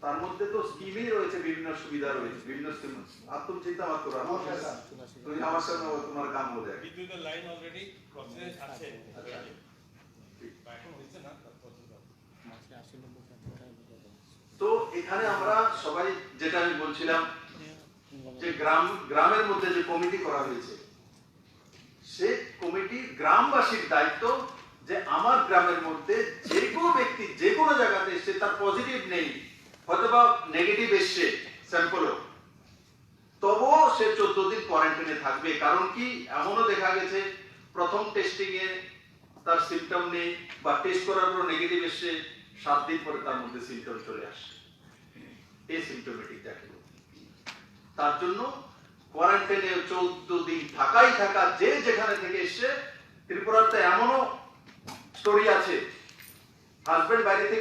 তার মধ্যে তো স্কিমই রয়েছে, বিভিন্ন সুবিধা রয়েছে, বিভিন্ন স্কিম। আর তুমি চিন্তা মত করো, তুমি আমার সাথে তোমার কাম হয়ে যায়। বিদ্যুতের লাইন অলরেডি প্রসেস আছে। তো এখানে আমরা সবাই, যেটা আমি বলছিলাম যে গ্রামের মধ্যে যে কমিটি করা হয়েছে, সে কমিটি গ্রামবাসীর দায়িত্ব যে আমার গ্রামের মধ্যে যে কোনো ব্যক্তি যে কোনো জায়গাতে এসে তার পজিটিভ নেই, হয়তোবা নেগেটিভ এসছে স্যাম্পলও, তবুও সে 14 দিন কোয়ারেন্টাইনে থাকবে। কারণ কি, এমনও দেখা গেছে প্রথম টেস্টিং এ তার সিমটম নেই, বা টেস্ট করার পর নেগেটিভ এসছে, 7 দিন পরে তার মধ্যে সিমটম চলে আসে, এই সিমটোমেটিক দেখে। তার জন্য কোয়ারেন্টাইনে 14 দিন থাকা, যে যেখানে থেকে এসছে। ত্রিপুরাতে এমনও স্টোরি আছে, হাজবেন্ড বাইরে থেকে